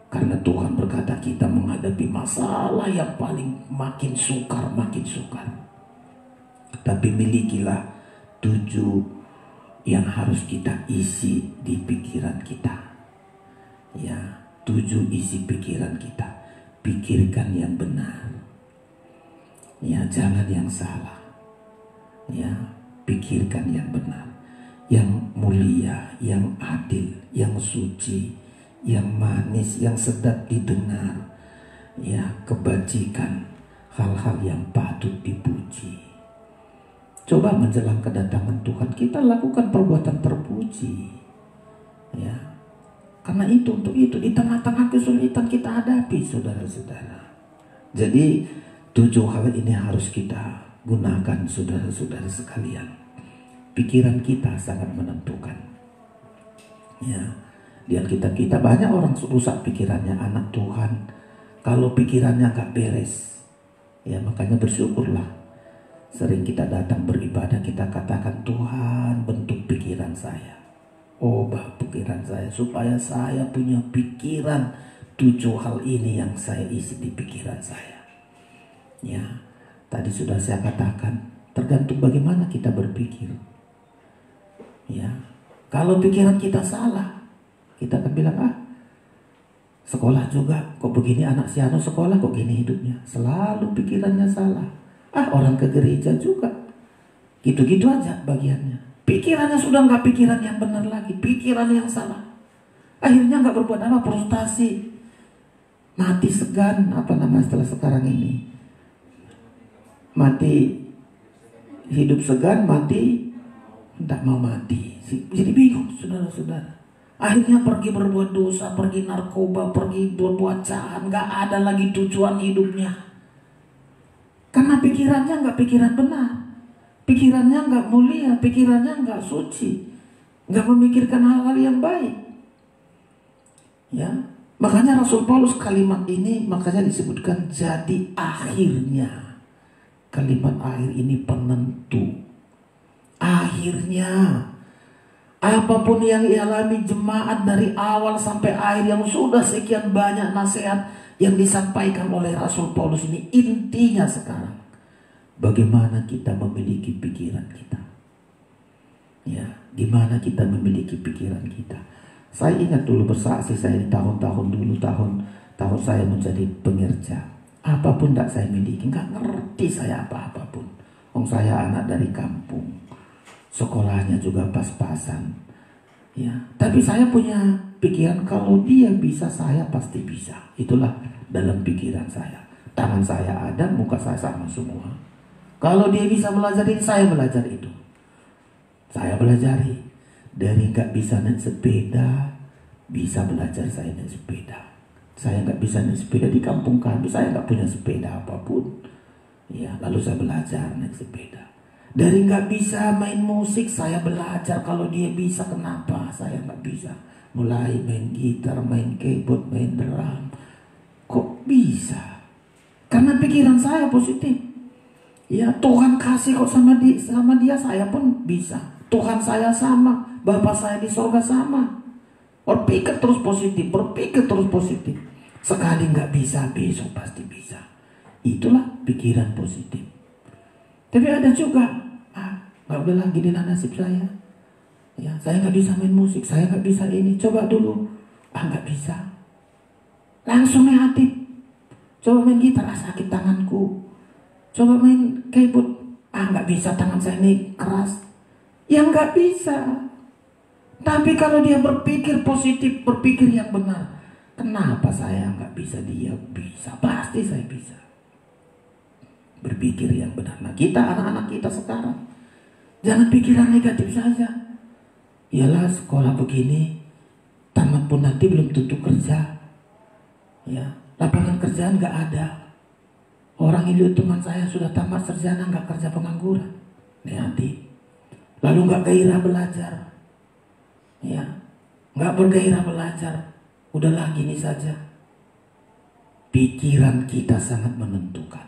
Karena Tuhan berkata kita menghadapi masalah yang paling makin sukar. Tapi milikilah 7 yang harus kita isi di pikiran kita. Ya, 7 isi pikiran kita. Pikirkan yang benar. Ya, jangan yang salah. Ya, pikirkan yang benar. Yang mulia, yang adil, yang suci, yang manis, yang sedap didengar, ya, kebajikan, hal-hal yang patut dipuji. Coba menjelang kedatangan Tuhan kita lakukan perbuatan terpuji, ya, karena untuk itu di tengah-tengah kesulitan kita hadapi, saudara-saudara. Jadi 7 hal ini harus kita gunakan, saudara-saudara sekalian. Pikiran kita sangat menentukan, ya. Lihat kita banyak orang rusak pikirannya, anak Tuhan. Kalau pikirannya gak beres, ya makanya bersyukurlah. Sering kita datang beribadah, kita katakan, Tuhan bentuk pikiran saya, ubah pikiran saya, supaya saya punya pikiran 7 hal ini yang saya isi di pikiran saya. Ya, tadi sudah saya katakan, tergantung bagaimana kita berpikir. Ya, kalau pikiran kita salah, kita akan bilang, sekolah juga kok begini, anak si anu sekolah kok gini hidupnya, selalu pikirannya salah. Orang ke gereja juga gitu-gitu aja bagiannya, pikirannya sudah nggak pikiran yang benar lagi, pikiran yang salah. Akhirnya nggak berbuat apa, frustasi, Mati segan, apa nama setelah sekarang ini? Mati, hidup segan, mati tidak mau mati. Jadi bingung, saudara-saudara. Akhirnya pergi berbuat dosa, pergi narkoba, pergi berbuat jahat, nggak ada lagi tujuan hidupnya. Karena pikirannya nggak pikiran benar, pikirannya nggak mulia, pikirannya nggak suci, nggak memikirkan hal-hal yang baik. Ya, makanya Rasul Paulus kalimat ini makanya disebutkan jadi akhirnya. Kalimat akhir ini penentu. Akhirnya apapun yang dialami jemaat dari awal sampai akhir, yang sudah sekian banyak nasihat yang disampaikan oleh Rasul Paulus ini, intinya sekarang bagaimana kita memiliki pikiran kita. Ya, gimana kita memiliki pikiran kita. Saya ingat dulu bersaksi saya di tahun-tahun dulu, tahun saya menjadi pengerja. Apapun tidak saya miliki, nggak ngerti saya apa-apapun. Saya anak dari kampung, sekolahnya juga pas-pasan. Ya, tapi saya punya pikiran kalau dia bisa, saya pasti bisa. Itulah dalam pikiran saya. Tangan saya ada, muka saya sama semua. Kalau dia bisa belajar ini, saya belajar itu. Saya belajari. Dari nggak bisa naik sepeda, bisa belajar saya naik sepeda. Saya nggak bisa naik sepeda di kampung kami, saya nggak punya sepeda apapun. Ya, lalu saya belajar naik sepeda. Dari nggak bisa main musik, saya belajar. Kalau dia bisa, kenapa saya nggak bisa? Mulai main gitar, main keyboard, main drum. Kok bisa? Karena pikiran saya positif. Ya, Tuhan kasih kok sama dia, saya pun bisa. Tuhan saya sama, Bapa saya di sorga sama. Berpikir terus positif, berpikir terus positif. Sekali nggak bisa, besok pasti bisa. Itulah pikiran positif. Tapi ada juga, nggak boleh lagi di nasib saya. Ya, saya nggak bisa main musik, saya nggak bisa ini. Coba dulu, nggak bisa. Langsung negatif. Coba main gitar, sakit tanganku. Coba main keyboard, nggak bisa, tangan saya ini keras. Ya nggak bisa. Tapi kalau dia berpikir positif, berpikir yang benar, kenapa saya nggak bisa, dia bisa, pasti saya bisa. Berpikir yang benar. Nah, kita anak-anak kita sekarang, jangan pikiran negatif saja. Ialah sekolah begini, tamat pun nanti belum tentu kerja. Ya, lapangan kerjaan nggak ada. Orang itu teman saya sudah tamat sarjana, nggak kerja, pengangguran. Nanti, lalu nggak gairah belajar. Ya, nggak bergairah belajar. Udahlah gini saja. Pikiran kita sangat menentukan.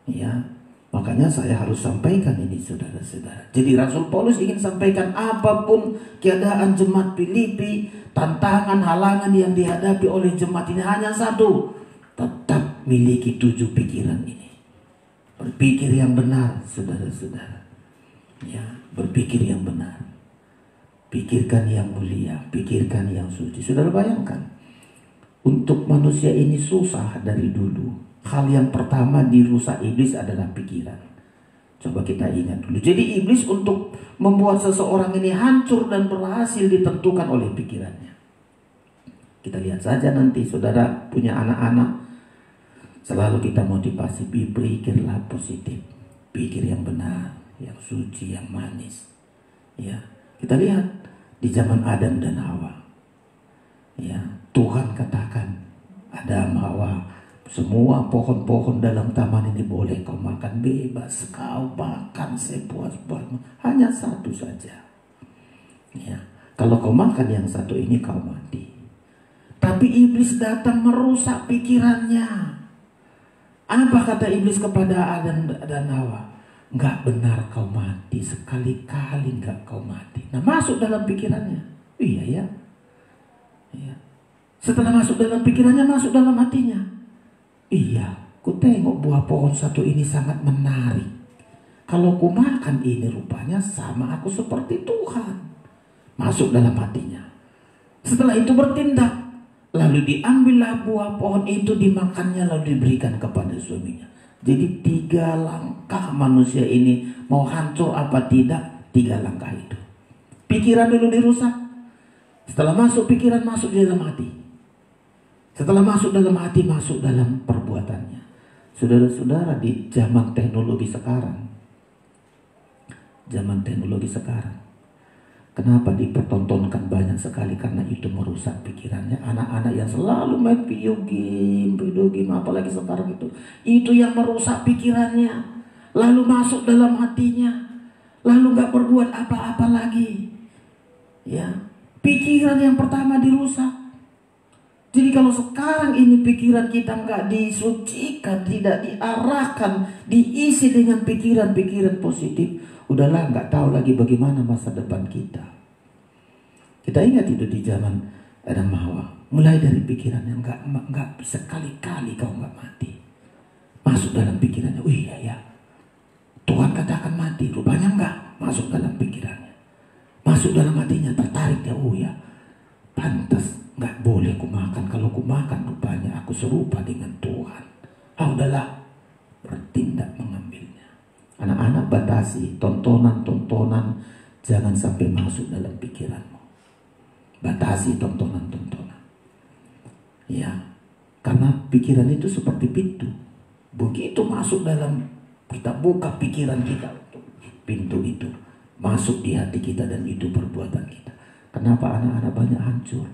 Ya, makanya saya harus sampaikan ini, saudara-saudara. Jadi Rasul Paulus ingin sampaikan apapun keadaan jemaat Filipi, tantangan, halangan yang dihadapi oleh jemaat ini hanya satu: tetap miliki 7 pikiran ini. Berpikir yang benar, saudara-saudara. Ya, berpikir yang benar. Pikirkan yang mulia, pikirkan yang suci. Saudara bayangkan, untuk manusia ini susah dari dulu. Hal yang pertama dirusak iblis adalah pikiran. Coba kita ingat dulu. Jadi iblis untuk membuat seseorang ini hancur dan berhasil ditentukan oleh pikirannya. Kita lihat saja nanti, saudara punya anak-anak, selalu kita motivasi, pikirlah positif, pikir yang benar, yang suci, yang manis. Ya, kita lihat di zaman Adam dan Hawa. Ya, Tuhan katakan, Adam, Hawa, semua pohon-pohon dalam taman ini boleh kau makan, bebas kau makan sepuas-puasmu, hanya satu saja. Ya, kalau kau makan yang satu ini kau mati. Tapi iblis datang merusak pikirannya. Apa kata iblis kepada Adam dan Hawa? Enggak benar kau mati, sekali-kali enggak kau mati. Nah, masuk dalam pikirannya. Iya ya. Ya. Setelah masuk dalam pikirannya, masuk dalam hatinya. Iya, ku tengok buah pohon satu ini sangat menarik. Kalau ku makan ini rupanya sama aku seperti Tuhan. Masuk dalam hatinya. Setelah itu bertindak. Lalu diambillah buah pohon itu, dimakannya, lalu diberikan kepada suaminya. Jadi 3 langkah manusia ini mau hancur apa tidak, 3 langkah itu. Pikiran dulu dirusak. Setelah masuk pikiran, masuk di dalam hati. Setelah masuk dalam hati, masuk dalam perbuatannya. Saudara-saudara, di zaman teknologi sekarang, kenapa dipertontonkan banyak sekali? Karena itu merusak pikirannya. Anak-anak yang selalu main video game, apalagi sekarang itu yang merusak pikirannya. Lalu masuk dalam hatinya, lalu gak berbuat apa-apa lagi. Ya, pikiran yang pertama dirusak. Jadi kalau sekarang ini pikiran kita nggak disucikan, tidak diarahkan, diisi dengan pikiran-pikiran positif, udahlah nggak tahu lagi bagaimana masa depan kita. Kita ingat itu di zaman Adam Hawa, mulai dari pikiran yang nggak sekali-kali kau nggak mati, masuk dalam pikirannya, oh iya ya, Tuhan katakan mati, rupanya nggak masuk dalam pikirannya, masuk dalam hatinya, tertarik dia, oh ya, pantas. Nggak boleh ku makan, kalau ku makan rupanya aku serupa dengan Tuhan. Udahlah, bertindak mengambilnya. Anak-anak batasi tontonan-tontonan, jangan sampai masuk dalam pikiranmu. Batasi tontonan-tontonan. Ya, karena pikiran itu seperti pintu. Begitu masuk dalam, kita buka pikiran kita, pintu itu masuk di hati kita dan itu perbuatan kita. Kenapa anak-anak banyak hancur?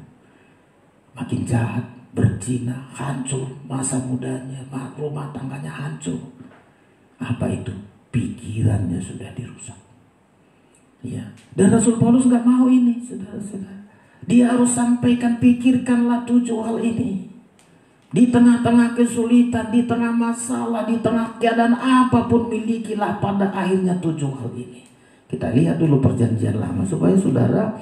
Makin jahat, berzina, hancur masa mudanya, rumah tangganya hancur. Apa itu? Pikirannya sudah dirusak. Ya. Dan Rasul Paulus nggak mau ini, saudara-saudara. Dia harus sampaikan, pikirkanlah 7 hal ini. Di tengah-tengah kesulitan, di tengah masalah, di tengah keadaan apapun, milikilah pada akhirnya 7 hal ini. Kita lihat dulu perjanjian lama supaya saudara,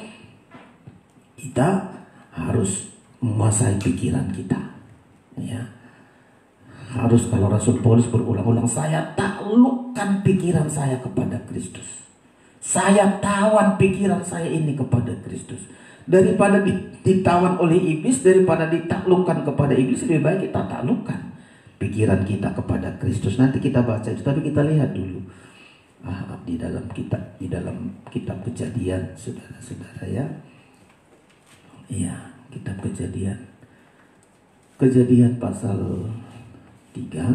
kita harus menguasai pikiran kita, ya. Harus, kalau Rasul Paulus berulang-ulang, saya taklukkan pikiran saya kepada Kristus. Saya tawan pikiran saya ini kepada Kristus. Daripada ditawan oleh iblis, daripada ditaklukkan kepada iblis, lebih baik kita taklukkan pikiran kita kepada Kristus. Nanti kita baca itu, tapi kita lihat dulu di dalam kitab Kejadian, saudara-saudara, ya. Iya. Kitab Kejadian pasal 3.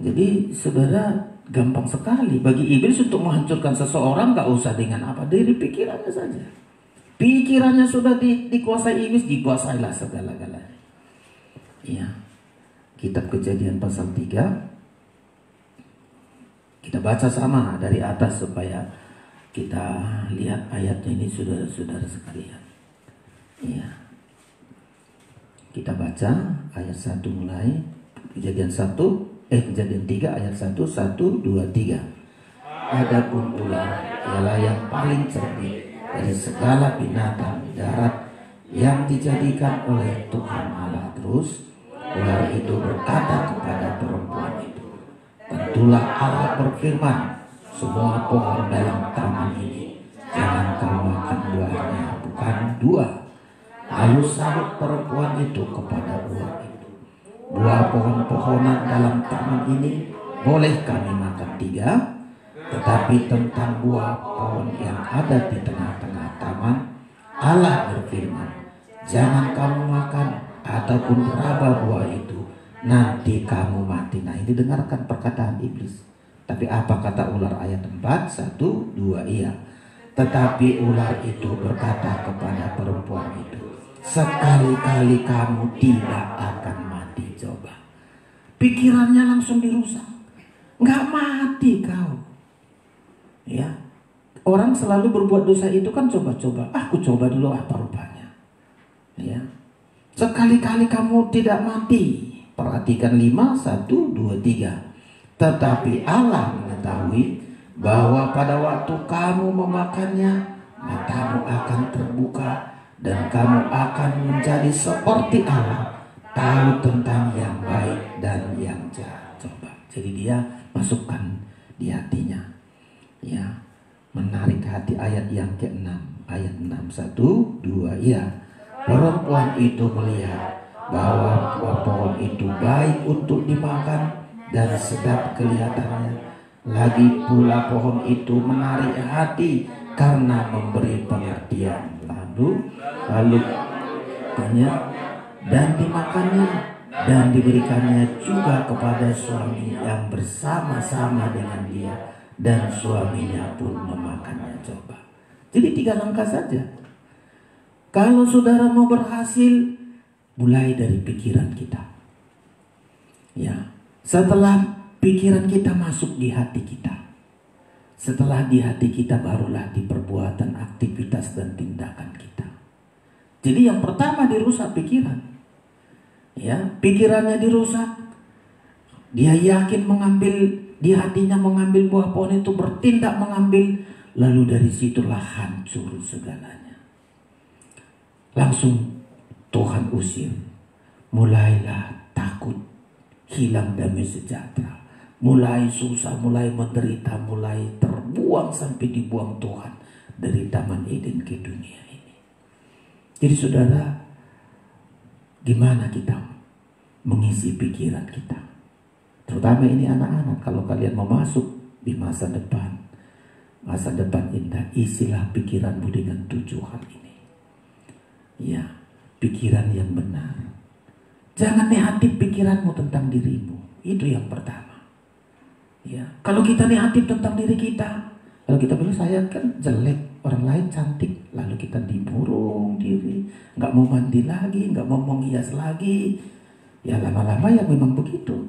Jadi saudara, gampang sekali bagi iblis untuk menghancurkan seseorang, gak usah dengan apa, dari pikirannya saja. Pikirannya sudah dikuasai iblis, dikuasailah segala-galanya. Iya. Kitab Kejadian pasal 3. Kita baca sama dari atas supaya kita lihat ayatnya ini, saudara-saudara sekalian. Ya. Kita baca ayat 1 mulai. Kejadian 3 ayat 1, 1, 2, 3. Adapun ular ialah yang paling cerdik dari segala binatang darat yang dijadikan oleh Tuhan Allah. Terus ular itu berkata kepada perempuan itu, tentulah Allah berfirman, semua pohon dalam taman ini jangan kau makan buahnya, bukan 2. Lalu sahut perempuan itu kepada ular itu, buah pohon-pohonan dalam taman ini boleh kami makan 3, tetapi tentang buah pohon yang ada di tengah-tengah taman, Allah berfirman, jangan kamu makan ataupun meraba buah itu, nanti kamu mati. Nah, ini dengarkan perkataan iblis. Tapi apa kata ular ayat 4, 1, 2, iya. Tetapi ular itu berkata kepada perempuan itu, sekali-kali kamu tidak akan mati. Coba, pikirannya langsung dirusak. Nggak mati kau. Ya, orang selalu berbuat dosa itu kan coba-coba. Aku coba dulu apa rupanya. Ya, sekali-kali kamu tidak mati. Perhatikan 5, 1, 2, 3. Tetapi Allah mengetahui bahwa pada waktu kamu memakannya, matamu akan terbuka dan kamu akan menjadi seperti Allah, tahu tentang yang baik dan yang jahat. Coba, jadi dia masukkan di hatinya. Ya, menarik hati. Ayat yang ke-6, ayat 6, 1, 2, ya. Perempuan itu melihat bahwa buah pohon itu baik untuk dimakan dan sedap kelihatannya. Lagi pula pohon itu menarik hati karena memberi pengertian. Lalu tanya, dan dimakannya dan diberikannya juga kepada suami yang bersama-sama dengan dia, dan suaminya pun memakannya. Coba. Jadi 3 langkah saja. Kalau saudara mau berhasil, mulai dari pikiran kita. Ya, setelah pikiran kita masuk di hati kita, setelah di hati kita barulah di perbuatan, aktivitas dan tindakan kita. Jadi yang pertama dirusak pikiran. Ya, pikirannya dirusak. Dia yakin mengambil, di hatinya mengambil buah pohon itu, bertindak mengambil, lalu dari situlah hancur segalanya. Langsung Tuhan usir. Mulailah takut, hilang damai sejahtera, mulai susah, mulai menderita, mulai terbuang sampai dibuang Tuhan dari Taman Eden ke dunia ini. Jadi saudara, gimana kita mengisi pikiran kita? Terutama ini anak-anak, kalau kalian mau masuk di masa depan indah, isilah pikiranmu dengan 7 hal ini. Ya, pikiran yang benar. Jangan negatif pikiranmu tentang dirimu. Itu yang pertama. Ya, kalau kita negatif tentang diri kita, kalau kita bilang saya kan jelek, orang lain cantik, lalu kita diburung diri, nggak mau mandi lagi, nggak mau menghias lagi, ya lama-lama ya memang begitu.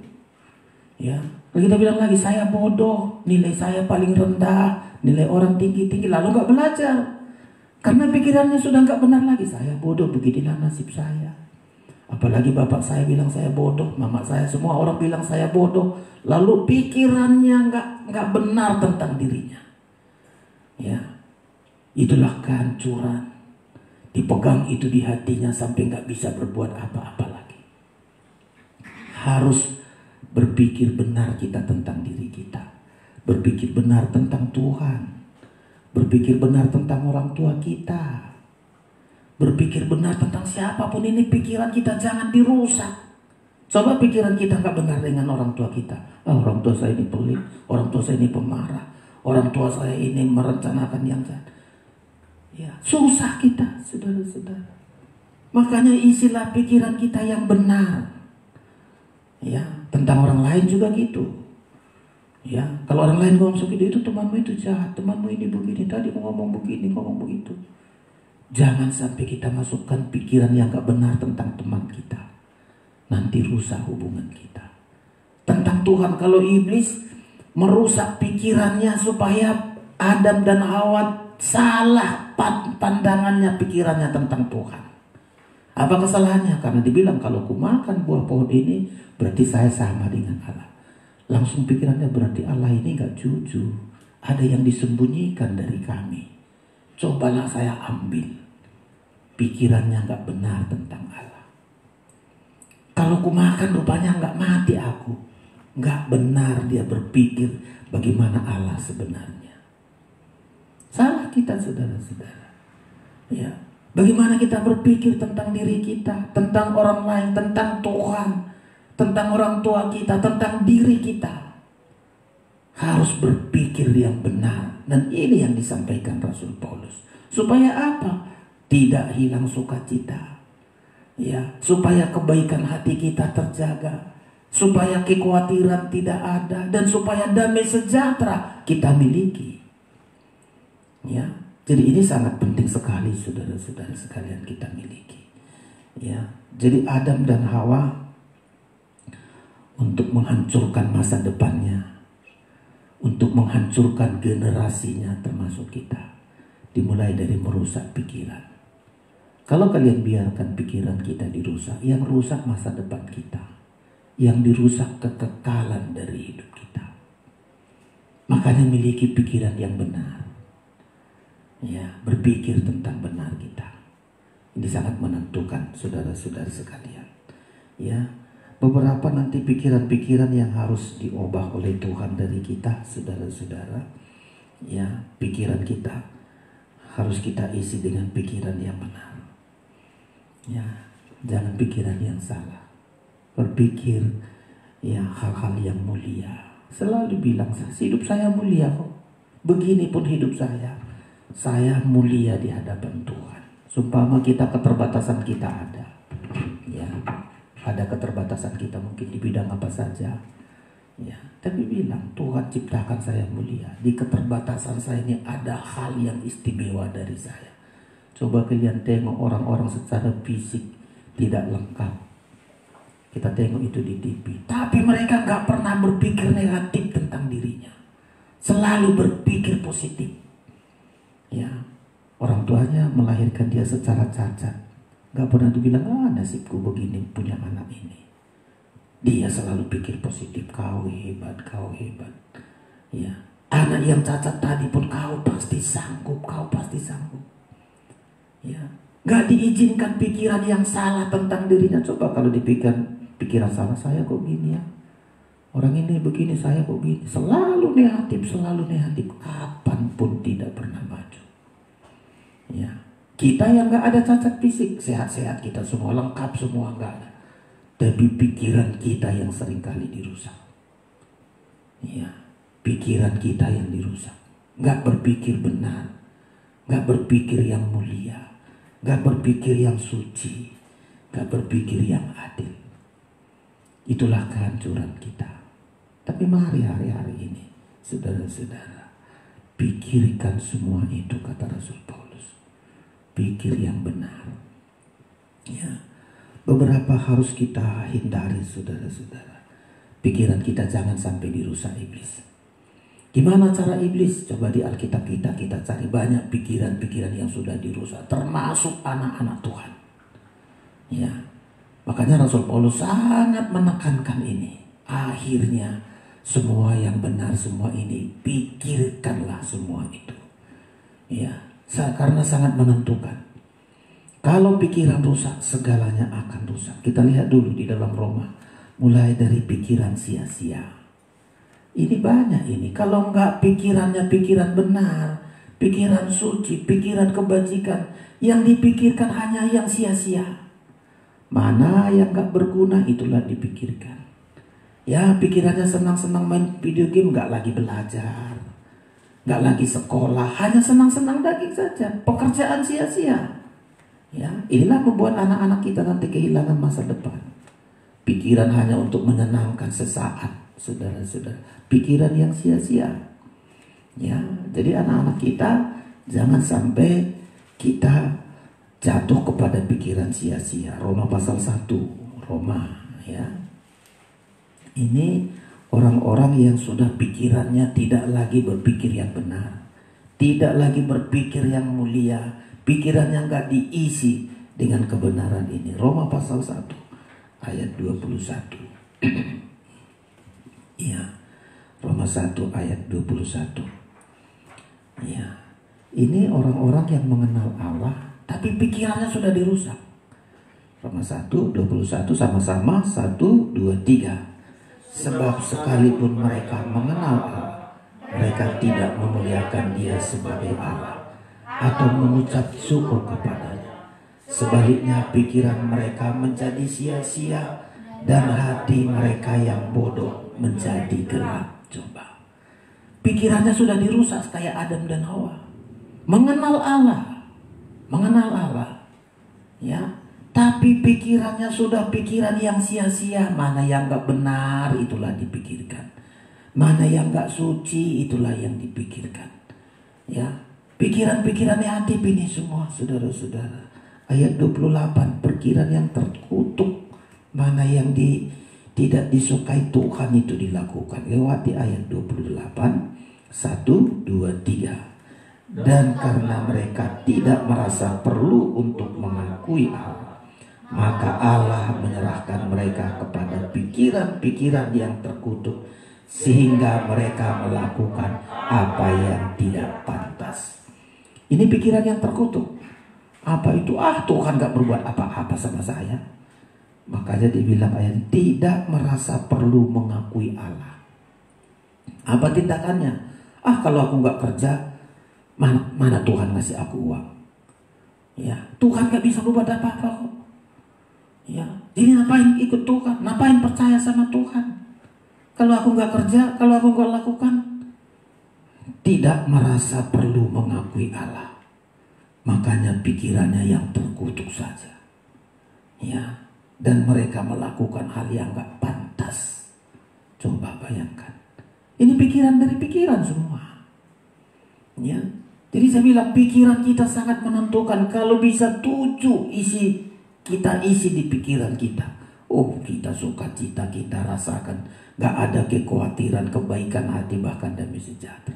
Ya, kalau kita bilang lagi saya bodoh, nilai saya paling rendah, nilai orang tinggi-tinggi, lalu nggak belajar. Karena pikirannya sudah nggak benar lagi. Saya bodoh, beginilah nasib saya. Apalagi bapak saya bilang saya bodoh, mama saya, semua orang bilang saya bodoh. Lalu pikirannya nggak benar tentang dirinya. Ya, itulah kehancuran. Dipegang itu di hatinya sampai nggak bisa berbuat apa-apa lagi. Harus berpikir benar kita tentang diri kita. Berpikir benar tentang Tuhan. Berpikir benar tentang orang tua kita. Berpikir benar tentang siapapun ini, pikiran kita jangan dirusak. Coba pikiran kita nggak benar dengan orang tua kita. Orang tua saya ini pelit, orang tua saya ini pemarah, orang tua saya ini merencanakan yang jahat. Ya, susah kita, saudara-saudara. Makanya isilah pikiran kita yang benar. Ya, tentang orang lain juga gitu. Ya, kalau orang lain ngomong seperti itu temanmu itu jahat, temanmu ini begini, tadi mau ngomong begini, ngomong begitu. Jangan sampai kita masukkan pikiran yang gak benar tentang teman kita. Nanti rusak hubungan kita. Tentang Tuhan, kalau iblis merusak pikirannya supaya Adam dan Hawa salah pandangannya, pikirannya tentang Tuhan. Apa kesalahannya? Karena dibilang kalau ku makan buah pohon ini berarti saya sama dengan Allah. Langsung pikirannya berarti Allah ini gak jujur. Ada yang disembunyikan dari kami. Cobalah saya ambil. Pikirannya gak benar tentang Allah. Kalau ku makan rupanya gak mati aku. Gak benar dia berpikir bagaimana Allah sebenarnya. Salah kita saudara-saudara. Ya, bagaimana kita berpikir tentang diri kita, tentang orang lain, tentang Tuhan, tentang orang tua kita, tentang diri kita. Harus berpikir yang benar. Dan ini yang disampaikan Rasul Paulus. Supaya apa? Tidak hilang sukacita. Ya, supaya kebaikan hati kita terjaga. Supaya kekhawatiran tidak ada. Dan supaya damai sejahtera kita miliki. Ya, jadi ini sangat penting sekali saudara-saudara sekalian kita miliki. Ya, jadi Adam dan Hawa untuk menghancurkan masa depannya, untuk menghancurkan generasinya termasuk kita, dimulai dari merusak pikiran. Kalau kalian biarkan pikiran kita dirusak, yang rusak masa depan kita, yang dirusak kekekalan dari hidup kita. Makanya miliki pikiran yang benar. Ya, berpikir tentang benar kita. Ini sangat menentukan saudara-saudara sekalian. Ya, beberapa nanti pikiran-pikiran yang harus diubah oleh Tuhan dari kita, saudara-saudara. Ya, pikiran kita harus kita isi dengan pikiran yang benar. Ya, jangan pikiran yang salah. Berpikir ya hal-hal yang mulia. Selalu bilang, hidup saya mulia kok. Begini pun hidup saya mulia di hadapan Tuhan. Sumpama kita keterbatasan kita ada. Ya, ada keterbatasan kita mungkin di bidang apa saja. Ya, tapi bilang Tuhan ciptakan saya mulia. Di keterbatasan saya ini ada hal yang istimewa dari saya. Coba kalian tengok orang-orang secara fisik tidak lengkap. Kita tengok itu di TV. Tapi mereka gak pernah berpikir negatif tentang dirinya. Selalu berpikir positif. Ya, orang tuanya melahirkan dia secara cacat. Gak pernah dibilang, nasibku begini punya anak ini. Dia selalu pikir positif, kau hebat, kau hebat. Ya, anak yang cacat tadi pun kau pasti sanggup, kau pasti sanggup. Ya, gak diizinkan pikiran yang salah tentang dirinya. Coba kalau dipikir pikiran salah, saya kok gini ya, orang ini begini, saya kok gini. Selalu negatif, kapanpun tidak pernah maju. Ya, kita yang gak ada cacat fisik, sehat-sehat kita semua, lengkap semua, gak ada. Tapi pikiran kita yang seringkali dirusak. Ya, pikiran kita yang dirusak. Gak berpikir benar, gak berpikir yang mulia, gak berpikir yang suci, gak berpikir yang adil. Itulah kehancuran kita. Tapi mari hari-hari ini, saudara-saudara, pikirkan semua itu, kata Rasul Paulus. Pikir yang benar. Ya, beberapa harus kita hindari, saudara-saudara. Pikiran kita jangan sampai dirusak iblis. Gimana cara iblis? Coba di Alkitab kita cari banyak pikiran-pikiran yang sudah dirusak, termasuk anak-anak Tuhan. Ya, makanya Rasul Paulus sangat menekankan ini. Akhirnya semua yang benar, semua ini pikirkanlah semua itu. Ya, karena sangat menentukan. Kalau pikiran rusak, segalanya akan rusak. Kita lihat dulu di dalam Roma. Mulai dari pikiran sia-sia. Ini banyak ini. Kalau enggak pikirannya pikiran benar, pikiran suci, pikiran kebajikan, yang dipikirkan hanya yang sia-sia. Mana yang enggak berguna, itulah dipikirkan. Ya, pikirannya senang-senang main video game, enggak lagi belajar, enggak lagi sekolah, hanya senang-senang daging saja. Pekerjaan sia-sia. Ya, inilah membuat anak-anak kita nanti kehilangan masa depan. Pikiran hanya untuk menyenangkan sesaat, saudara-saudara. Pikiran yang sia-sia. Ya, jadi anak-anak kita jangan sampai kita jatuh kepada pikiran sia-sia. Roma pasal 1, Roma, ya. Ini orang-orang yang sudah pikirannya tidak lagi berpikir yang benar, tidak lagi berpikir yang mulia. Pikirannya nggak diisi dengan kebenaran ini. Roma pasal 1 ayat 21. Ya, Roma 1 ayat 21. Ya, ini orang-orang yang mengenal Allah, tapi pikirannya sudah dirusak. Roma 1, 21 sama-sama 1, 2, 3. Sebab sekalipun mereka mengenal Allah, mereka tidak memuliakan Dia sebagai Allah atau mengucap syukur kepadanya. Sebaliknya pikiran mereka menjadi sia-sia dan hati mereka yang bodoh menjadi gelap. Coba, pikirannya sudah dirusak kayak Adam dan Hawa. Mengenal Allah, ya, tapi pikirannya sudah pikiran yang sia-sia. Mana yang gak benar, itulah dipikirkan. Mana yang gak suci, itulah yang dipikirkan. Ya, pikiran-pikiran negatif ini semua, saudara-saudara. Ayat 28, pikiran yang terkutuk. Mana yang tidak disukai Tuhan itu dilakukan. Lewati ayat 28, 1, 2, 3. Dan karena mereka tidak merasa perlu untuk mengakui Allah, maka Allah menyerahkan mereka kepada pikiran-pikiran yang terkutuk, sehingga mereka melakukan apa yang tidak pantas. Ini pikiran yang terkutuk. Apa itu? Tuhan gak berbuat apa-apa sama saya. Makanya dibilang ayat, tidak merasa perlu mengakui Allah. Apa tindakannya? Kalau aku gak kerja, mana Tuhan ngasih aku uang? Ya, Tuhan gak bisa berbuat apa-apa kok. Ya, jadi ngapain ikut Tuhan? Ngapain percaya sama Tuhan? Kalau aku gak kerja, kalau aku gak lakukan. Tidak merasa perlu mengakui Allah. Makanya pikirannya yang terkutuk saja. Ya, dan mereka melakukan hal yang gak pantas. Coba bayangkan. Ini pikiran dari pikiran semua. Ya. Jadi saya bilang pikiran kita sangat menentukan. Kalau bisa 7 isi di pikiran kita. Oh, kita sukacita, kita rasakan. Gak ada kekhawatiran, kebaikan hati, bahkan damai sejahtera.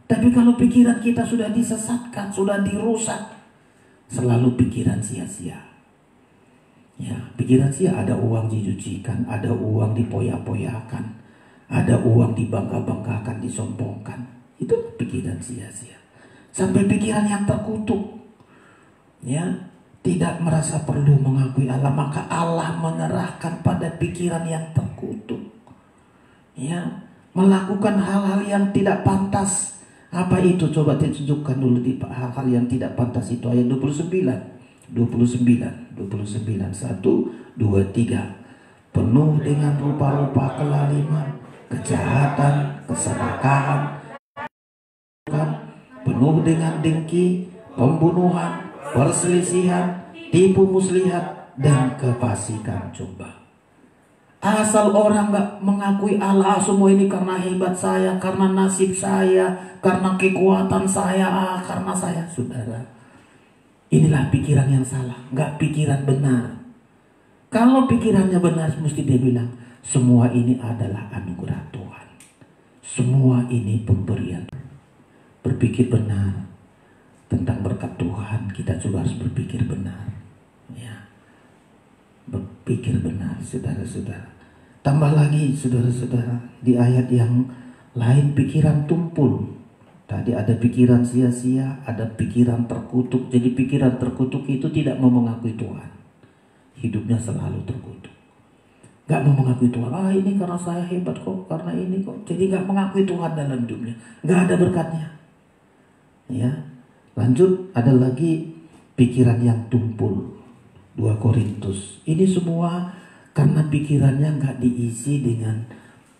Tapi kalau pikiran kita sudah disesatkan, sudah dirusak, selalu pikiran sia-sia. Ya, pikiran sia, ada uang dicucikan, ada uang dipoya-poyakan, ada uang dibangga-banggakan, disombongkan. Itu pikiran sia-sia. Sampai pikiran yang terkutuk, ya, tidak merasa perlu mengakui Allah, maka Allah menyerahkan pada pikiran yang terkutuk, ya, melakukan hal-hal yang tidak pantas. Apa itu? Coba ditunjukkan dulu di hal-hal yang tidak pantas itu. Ayat 29, 1, 2, 3. Penuh dengan rupa-rupa kelaliman, kejahatan, keserakahan, penuh dengan dengki, pembunuhan, perselisihan, tipu muslihat, dan kefasikan. Coba. Asal orang gak mengakui Allah, semua ini karena hebat saya, karena nasib saya, karena kekuatan saya, karena saya. Saudara, inilah pikiran yang salah, gak pikiran benar. Kalau pikirannya benar, mesti dia bilang, semua ini adalah anugerah Tuhan. Semua ini pemberian. Berpikir benar tentang berkat Tuhan, kita juga harus berpikir benar. Ya. Berpikir benar, saudara-saudara. Tambah lagi, saudara-saudara, di ayat yang lain, pikiran tumpul. Tadi ada pikiran sia-sia, ada pikiran terkutuk. Jadi pikiran terkutuk itu tidak mau mengakui Tuhan. Hidupnya selalu terkutuk. Gak mau mengakui Tuhan. Ini karena saya hebat kok, karena ini kok. Jadi gak mengakui Tuhan dalam hidupnya. Gak ada berkatnya. Ya, lanjut, ada lagi pikiran yang tumpul. 2 Korintus. Ini semua karena pikirannya gak diisi dengan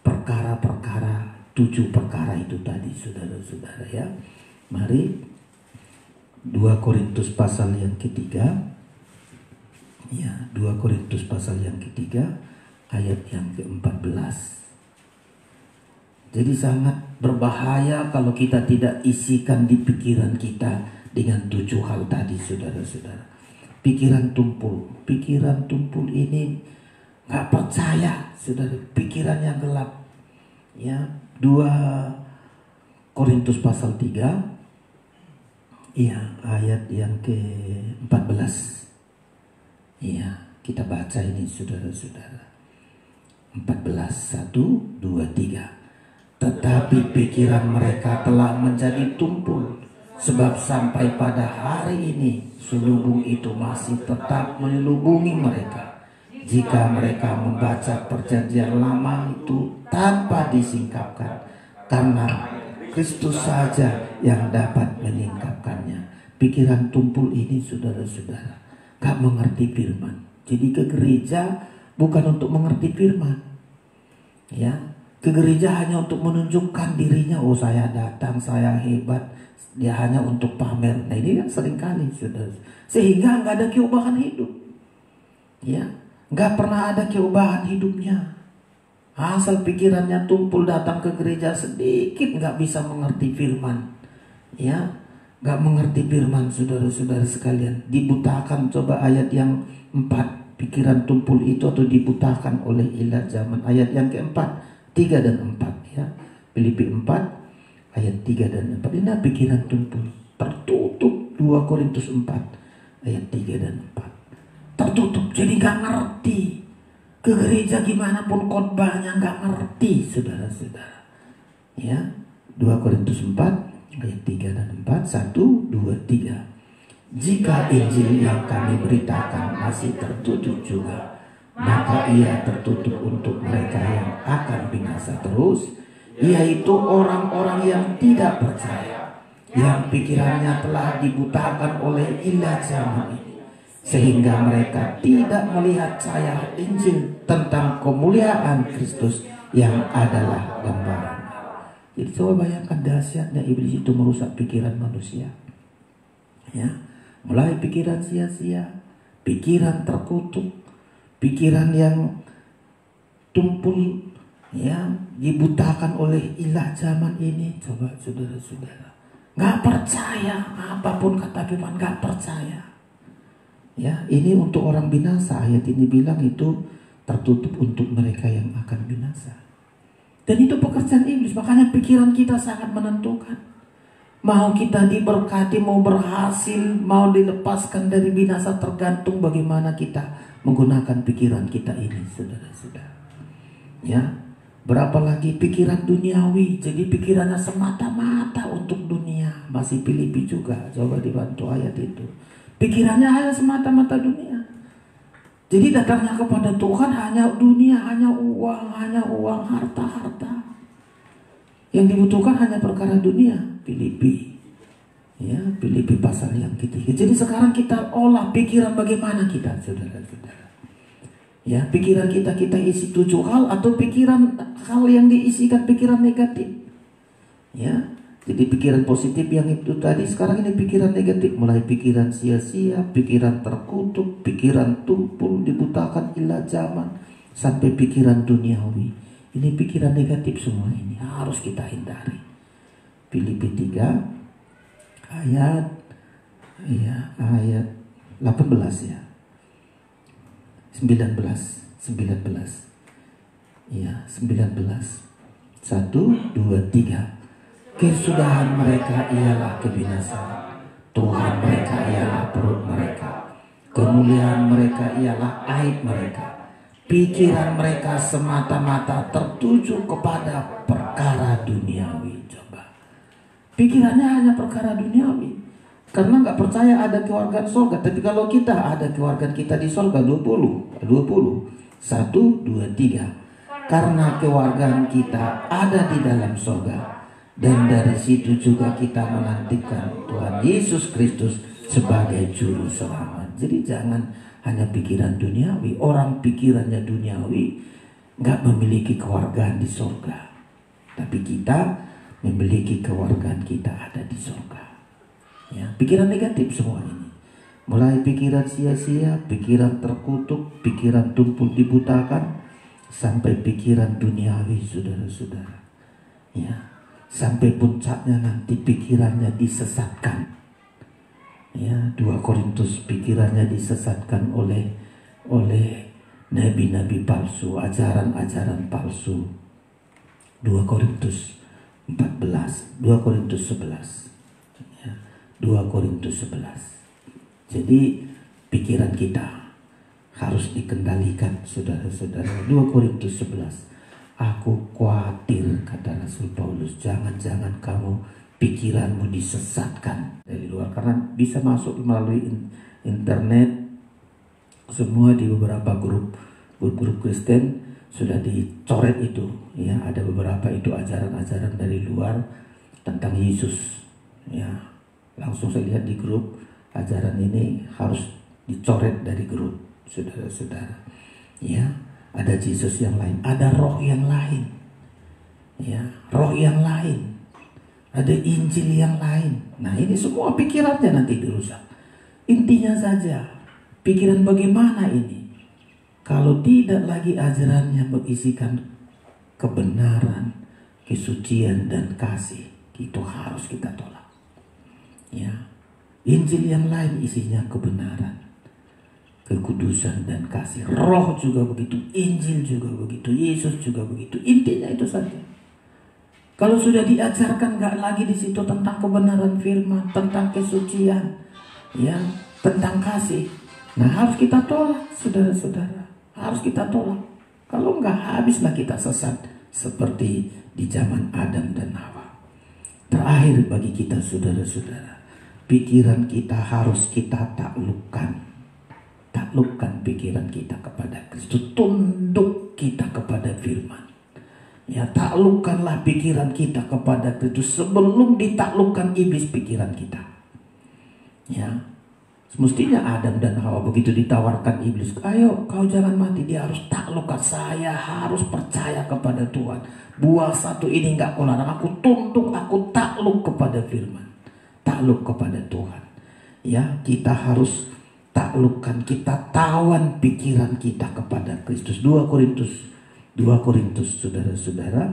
perkara-perkara, 7 perkara itu tadi, saudara-saudara, ya. Mari 2 Korintus pasal yang ketiga. Ya, 2 Korintus pasal yang ketiga, ayat yang ke-14. Jadi sangat berbahaya kalau kita tidak isikan di pikiran kita dengan 7 hal tadi, saudara-saudara. Pikiran tumpul ini gak percaya, saudara, pikirannya gelap. Ya, 2 Korintus pasal 3, ya, ayat yang ke-14. Ya, kita baca ini, saudara-saudara. 14, 1, 2, 3. Tetapi pikiran mereka telah menjadi tumpul, sebab sampai pada hari ini selubung itu masih tetap menyelubungi mereka, jika mereka membaca perjanjian lama itu tanpa disingkapkan, karena Kristus saja yang dapat menyingkapkannya. Pikiran tumpul ini, saudara-saudara, gak mengerti firman. Jadi ke gereja bukan untuk mengerti firman, ya. Ke gereja hanya untuk menunjukkan dirinya, oh saya datang, saya hebat. Dia hanya untuk pamer. Nah ini kan seringkali, saudara. Sehingga nggak ada keubahan hidup. Ya, nggak pernah ada keubahan hidupnya. Asal pikirannya tumpul, datang ke gereja sedikit nggak bisa mengerti firman. Ya, nggak mengerti firman, saudara-saudara sekalian. Dibutakan, coba ayat yang 4. Pikiran tumpul itu atau dibutakan oleh ilah zaman. Ayat yang keempat, 3 dan 4, ya. Filipi 4 ayat 3 dan 4. Ini pikiran tumpul, tertutup. 2 Korintus 4 ayat 3 dan 4. Tertutup, jadi gak ngerti. Ke gereja gimana pun khotbahnya gak ngerti, saudara-saudara. Ya, 2 Korintus 4 ayat 3 dan 4. 1, 2, 3. Jika Injil yang kami beritakan masih tertutup juga, maka ia tertutup untuk mereka yang akan binasa terus, yaitu orang-orang yang tidak percaya, yang pikirannya telah dibutakan oleh ilah zaman ini, sehingga mereka tidak melihat cahaya Injil tentang kemuliaan Kristus yang adalah gambaran. Jadi coba bayangkan dahsyatnya iblis itu merusak pikiran manusia. Ya, mulai pikiran sia-sia, pikiran terkutuk, pikiran yang tumpul, ya, dibutakan oleh ilah zaman ini. Coba saudara-saudara, nggak percaya apapun kata firman, nggak percaya. Ya, ini untuk orang binasa. Ayat ini bilang itu tertutup untuk mereka yang akan binasa. Dan itu pekerjaan iblis. Makanya pikiran kita sangat menentukan. Mau kita diberkati, mau berhasil, mau dilepaskan dari binasa, tergantung bagaimana kita menggunakan pikiran kita ini, saudara-saudara. Ya, berapa lagi pikiran duniawi, jadi pikirannya semata-mata untuk dunia. Masih Filipi juga, coba dibantu ayat itu. Pikirannya hanya semata-mata dunia. Jadi datangnya kepada Tuhan hanya dunia, hanya uang, harta. Yang dibutuhkan hanya perkara dunia. Filipi, ya, Filipi pasal yang ketiga. Jadi sekarang kita olah pikiran bagaimana kita, saudara-saudara. Ya, pikiran kita isi 7 hal atau pikiran hal yang diisikan pikiran negatif. Ya, jadi pikiran positif yang itu tadi, sekarang ini pikiran negatif. Mulai pikiran sia-sia, pikiran terkutuk, pikiran tumpul, dibutakan ilah zaman, sampai pikiran duniawi. Ini pikiran negatif semua ini harus kita hindari. Filipi 3 ayat 18 ya. 19 ya, 19. 1, 2, 3. Kesudahan mereka ialah kebinasaan, Tuhan mereka ialah perut mereka, kemuliaan mereka ialah aib mereka. Pikiran mereka semata-mata tertuju kepada perkara duniawi. Coba, pikirannya hanya perkara duniawi, karena nggak percaya ada kewargaan sorga. Tapi kalau kita ada kewargaan kita di sorga, 20. 1, 2, 3. Karena kewargaan kita ada di dalam sorga, dan dari situ juga kita menantikan Tuhan Yesus Kristus sebagai juru selamat. Jadi jangan hanya pikiran duniawi. Orang pikirannya duniawi nggak memiliki kewargaan di sorga. Tapi kita memiliki kewargaan, kita ada di sorga. Ya, pikiran negatif semua ini. Mulai pikiran sia-sia, pikiran terkutuk, pikiran tumpul dibutakan, sampai pikiran duniawi, saudara-saudara. Ya, sampai puncaknya nanti pikirannya disesatkan. Ya, 2 Korintus, pikirannya disesatkan oleh nabi-nabi palsu, ajaran-ajaran palsu. 2 Korintus 14, 2 Korintus 11. Ya, 2 Korintus 11. Jadi pikiran kita harus dikendalikan, saudara-saudara. 2 Korintus 11. Aku khawatir, kata Rasul Paulus, jangan-jangan kamu pikiranmu disesatkan dari luar, karena bisa masuk melalui internet. Semua di beberapa grup Kristen sudah dicoret itu, ya, ada beberapa itu ajaran-ajaran dari luar tentang Yesus. Ya, langsung saya lihat di grup, ajaran ini harus dicoret dari grup, saudara-saudara. Ya, ada Yesus yang lain, ada roh yang lain. Ya, roh yang lain. Ada Injil yang lain. Nah, ini semua pikirannya nanti dirusak. Intinya saja, pikiran bagaimana ini? Kalau tidak lagi ajarannya berisikan kebenaran, kesucian dan kasih, itu harus kita tolak. Ya, Injil yang lain isinya kebenaran, kekudusan dan kasih. Roh juga begitu, Injil juga begitu, Yesus juga begitu. Intinya itu saja. Kalau sudah diajarkan nggak lagi di situ tentang kebenaran firman, tentang kesucian, ya, tentang kasih, nah harus kita tolak, saudara-saudara. Harus kita tolak. Kalau nggak, habislah kita sesat seperti di zaman Adam dan Hawa. Terakhir bagi kita, saudara-saudara, pikiran kita harus kita taklukkan. Taklukkan pikiran kita kepada Kristus. Tunduk kita kepada firman. Ya, taklukkanlah pikiran kita kepada Kristus sebelum ditaklukkan iblis pikiran kita. Ya, semestinya Adam dan Hawa begitu ditawarkan iblis, ayo kau jangan mati, dia harus taklukkan. Saya harus percaya kepada Tuhan. Buah satu ini nggak kau larang, aku tunduk, aku takluk kepada firman, takluk kepada Tuhan. Ya, kita harus taklukkan, kita tawan pikiran kita kepada Kristus. 2 Korintus saudara-saudara,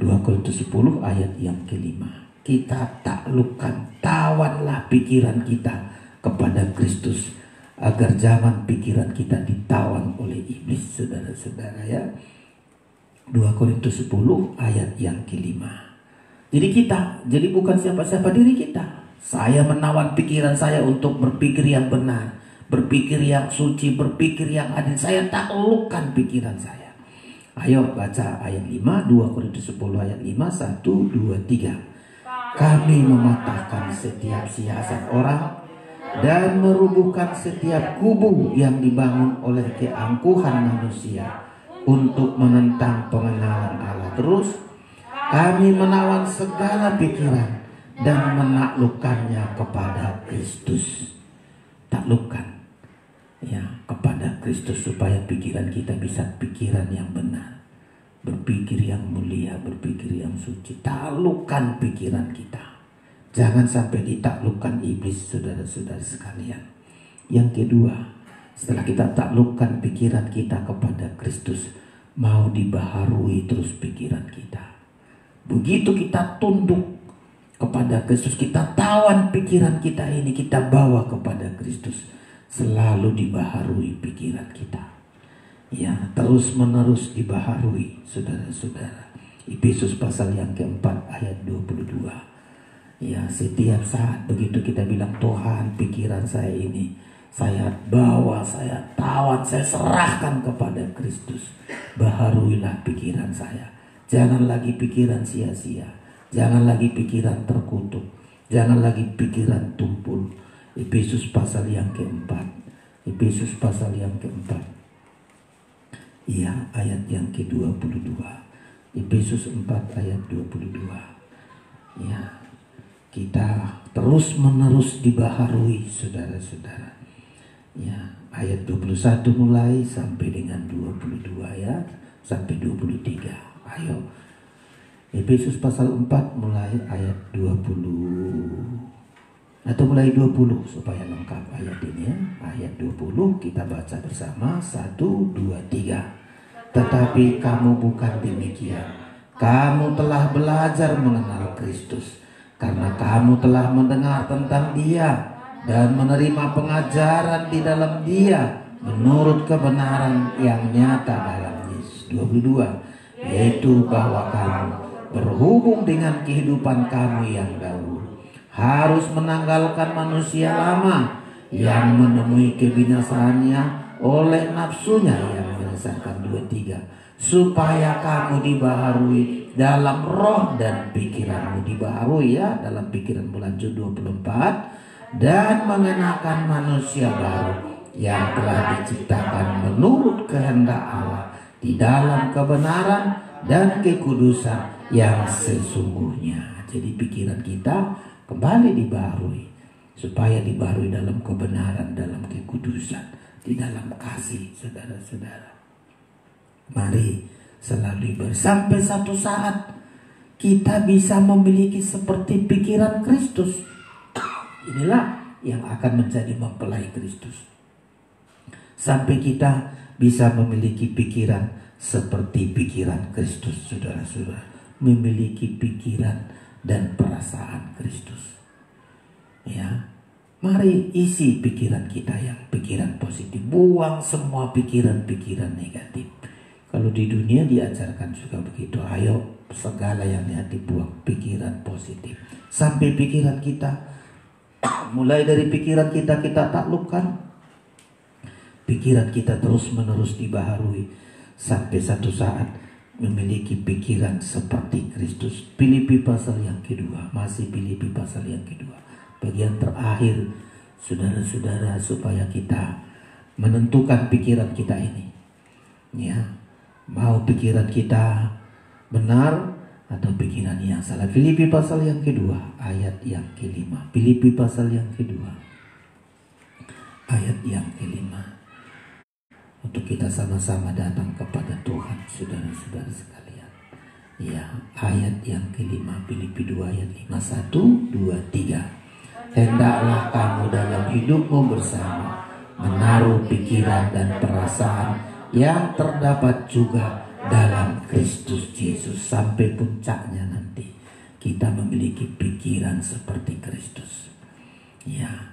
2 Korintus 10 ayat yang ke-5. Kita taklukkan, tawanlah pikiran kita kepada Kristus, agar jangan pikiran kita ditawan oleh iblis, saudara-saudara ya. 2 Korintus 10 ayat yang ke-5. Jadi bukan siapa-siapa diri kita. Saya menawan pikiran saya untuk berpikir yang benar, berpikir yang suci, berpikir yang adil. Saya taklukkan pikiran saya. Ayo baca ayat 5, 2 Korintus 10 ayat 5, 1, 2, 3. Kami mematahkan setiap siasat orang dan merubuhkan setiap kubu yang dibangun oleh keangkuhan manusia untuk menentang pengenalan Allah. Terus kami menawan segala pikiran dan menaklukkannya kepada Kristus. Taklukkan ya kepada Kristus, supaya pikiran kita bisa pikiran yang benar, berpikir yang mulia, berpikir yang suci. Taklukkan pikiran kita, jangan sampai ditaklukkan iblis, saudara-saudara sekalian. Yang kedua, setelah kita taklukkan pikiran kita kepada Kristus, mau dibaharui terus pikiran kita. Begitu kita tunduk kepada Kristus, kita tawan pikiran kita ini, kita bawa kepada Kristus, selalu dibaharui pikiran kita. Ya, terus menerus dibaharui, saudara-saudara. Efesus pasal yang keempat ayat 22. Ya, setiap saat begitu kita bilang, Tuhan, pikiran saya ini saya bawa, saya tawan, saya serahkan kepada Kristus. Baharuilah pikiran saya. Jangan lagi pikiran sia-sia, jangan lagi pikiran terkutuk, jangan lagi pikiran tumpul. Efesus pasal yang keempat. Efesus pasal yang keempat. Ya, ayat yang ke-22. Efesus 4 ayat 22. Ya, kita terus menerus dibaharui, saudara-saudara. Ya, ayat 21 mulai sampai dengan 22 ya, sampai 23. Ayo, Efesus pasal 4 mulai ayat 20 atau mulai 20 supaya lengkap ayat ini ya. Ayat 20 kita baca bersama, 1, 2, 3. Tetapi kamu bukan demikian. Kamu telah belajar mengenal Kristus, karena kamu telah mendengar tentang Dia dan menerima pengajaran di dalam Dia menurut kebenaran yang nyata dalam Yesus. 22. Yaitu bahwa kamu berhubung dengan kehidupan kamu yang dahulu harus menanggalkan manusia lama yang menemui kebinasaannya oleh nafsunya yang menyesatkan. 23. Supaya kamu dibaharui dalam roh dan pikiranmu. Dibaharui ya dalam pikiran. Lanjut 24. Dan mengenakan manusia baru yang telah diciptakan menurut kehendak Allah di dalam kebenaran dan kekudusan yang sesungguhnya. Jadi pikiran kita kembali dibaharui, supaya dibaharui dalam kebenaran, dalam kekudusan, di dalam kasih, saudara-saudara. Mari selalu sampai satu saat kita bisa memiliki seperti pikiran Kristus. Inilah yang akan menjadi mempelai Kristus. Sampai kita bisa memiliki pikiran seperti pikiran Kristus, saudara-saudara. Memiliki pikiran dan perasaan Kristus. Ya, mari isi pikiran kita yang pikiran positif. Buang semua pikiran-pikiran negatif. Kalau di dunia diajarkan juga begitu. Ayo segala yang negatif buang, pikiran positif. Sampai pikiran kita, mulai dari pikiran kita taklukkan. Pikiran kita terus menerus dibaharui sampai satu saat memiliki pikiran seperti Kristus. Filipi pasal yang kedua, masih Filipi pasal yang kedua. Bagian terakhir, saudara-saudara, supaya kita menentukan pikiran kita ini. Ya, mau pikiran kita benar atau pikiran yang salah. Filipi pasal yang kedua, ayat yang ke-5. Filipi pasal yang kedua, ayat yang ke-5. Untuk kita sama-sama datang kepada Tuhan, saudara-saudara sekalian. Ya, ayat yang ke-5, Filipi 2 ayat 5, 1, 2, 3. Hendaklah kamu dalam hidupmu bersama menaruh pikiran dan perasaan yang terdapat juga dalam Kristus Yesus. Sampai puncaknya nanti kita memiliki pikiran seperti Kristus. Ya,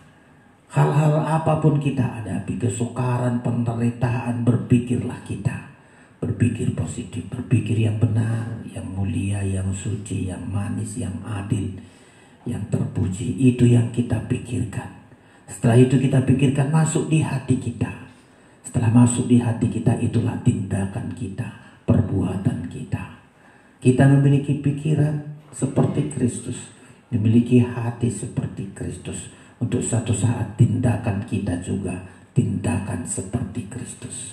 hal-hal apapun kita hadapi, kesukaran, penderitaan, berpikirlah kita. Berpikir positif, berpikir yang benar, yang mulia, yang suci, yang manis, yang adil, yang terpuji. Itu yang kita pikirkan. Setelah itu kita pikirkan masuk di hati kita. Setelah masuk di hati kita, itulah tindakan kita, perbuatan kita. Kita memiliki pikiran seperti Kristus, memiliki hati seperti Kristus. Untuk suatu saat tindakan kita juga tindakan seperti Kristus.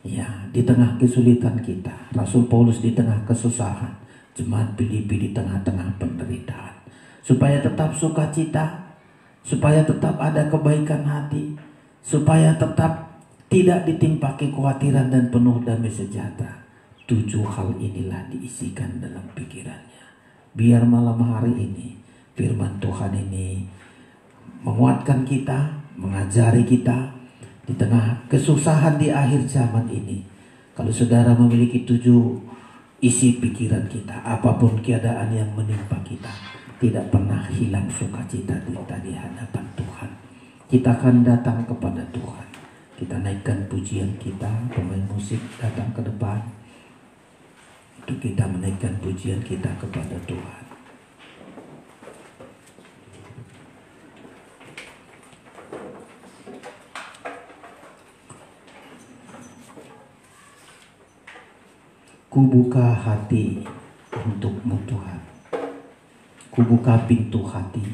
Ya, di tengah kesulitan kita, Rasul Paulus di tengah kesusahan, jemaat Filipi di tengah-tengah penderitaan, supaya tetap sukacita, supaya tetap ada kebaikan hati, supaya tetap tidak ditimpa kekhawatiran dan penuh damai sejahtera. 7 hal inilah diisikan dalam pikirannya. Biar malam hari ini firman Tuhan ini menguatkan kita, mengajari kita di tengah kesusahan di akhir zaman ini. Kalau saudara memiliki 7 isi pikiran kita, apapun keadaan yang menimpa kita, tidak pernah hilang sukacita kita di hadapan Tuhan. Kita akan datang kepada Tuhan. Kita naikkan pujian kita, pemain musik datang ke depan untuk kita menaikkan pujian kita kepada Tuhan. Kubuka hati untukmu Tuhan. Kubuka pintu hati.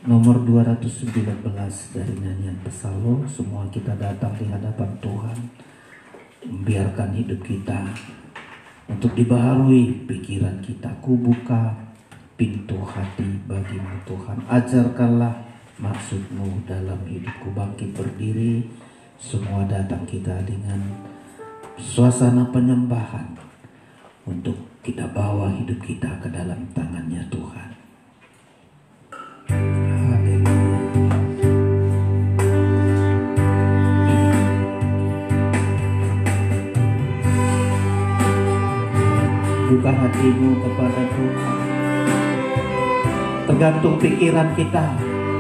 Nomor 219 dari nyanyian Psalm. Semua kita datang di hadapan Tuhan, membiarkan hidup kita untuk dibaharui pikiran kita. Kubuka pintu hati bagimu Tuhan. Ajarkanlah maksudmu dalam hidupku. Bangkit berdiri, semua datang kita dengan suasana penyembahan untuk kita bawa hidup kita ke dalam tangannya Tuhan. Haleluya. Buka hatimu kepada Tuhan. Tergantung pikiran kita,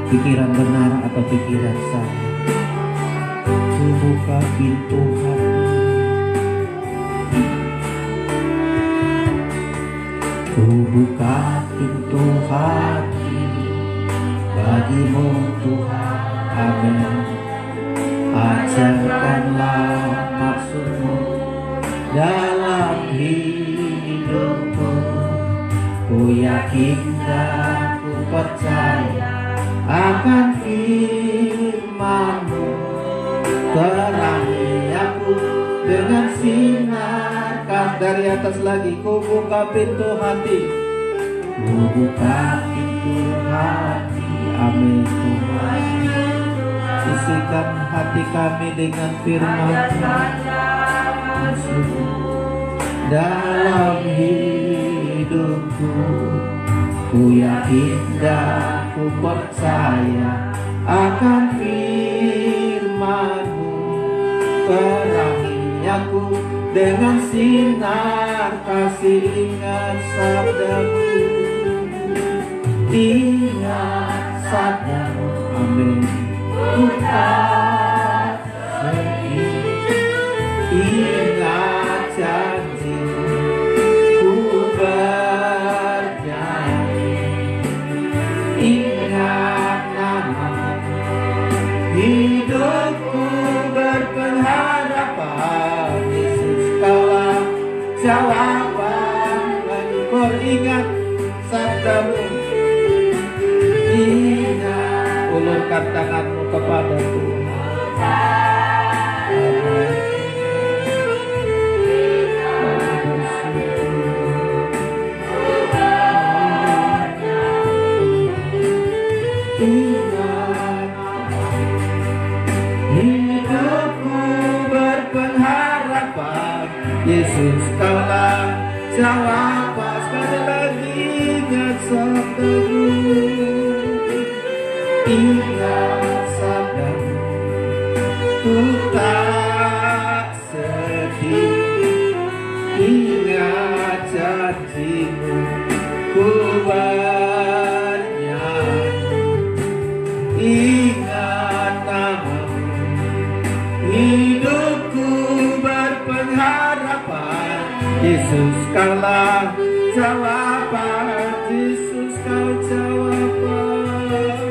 pikiran benar atau pikiran salah. Buka pintu hati. Ku buka pintu hati bagimu Tuhan, amin. Ajarkanlah maksudmu dalam hidupku. Ku yakin dan ku percaya akan firman-Mu. Terangi aku dengan sinar. Dari atas lagi, ku buka pintu hati. Ku buka pintu hati, amin Tuhan. Isikan hati kami dengan firman-Mu. Dalam hidupku, ku yakin dan ku percaya akan firman-Mu. Terangi aku dengan sinar kasih, ingat sabdamu. Ingat sabdamu, amin. Bukan sedih, ingat janjimu. Ku bernyanyi, ingat namamu. Hidupku berpengharapan, jawaban engkau, ingat sabdamu. Ingat, ulurkan tanganmu kepada Tuhan. Ingat, hidupku berpengharapan, Yesus kaulah jawaban. Sekali lagi ingat sabdamu. Ingat sabdamu. Yesus kaulah jawaban, Yesus kau jawaban,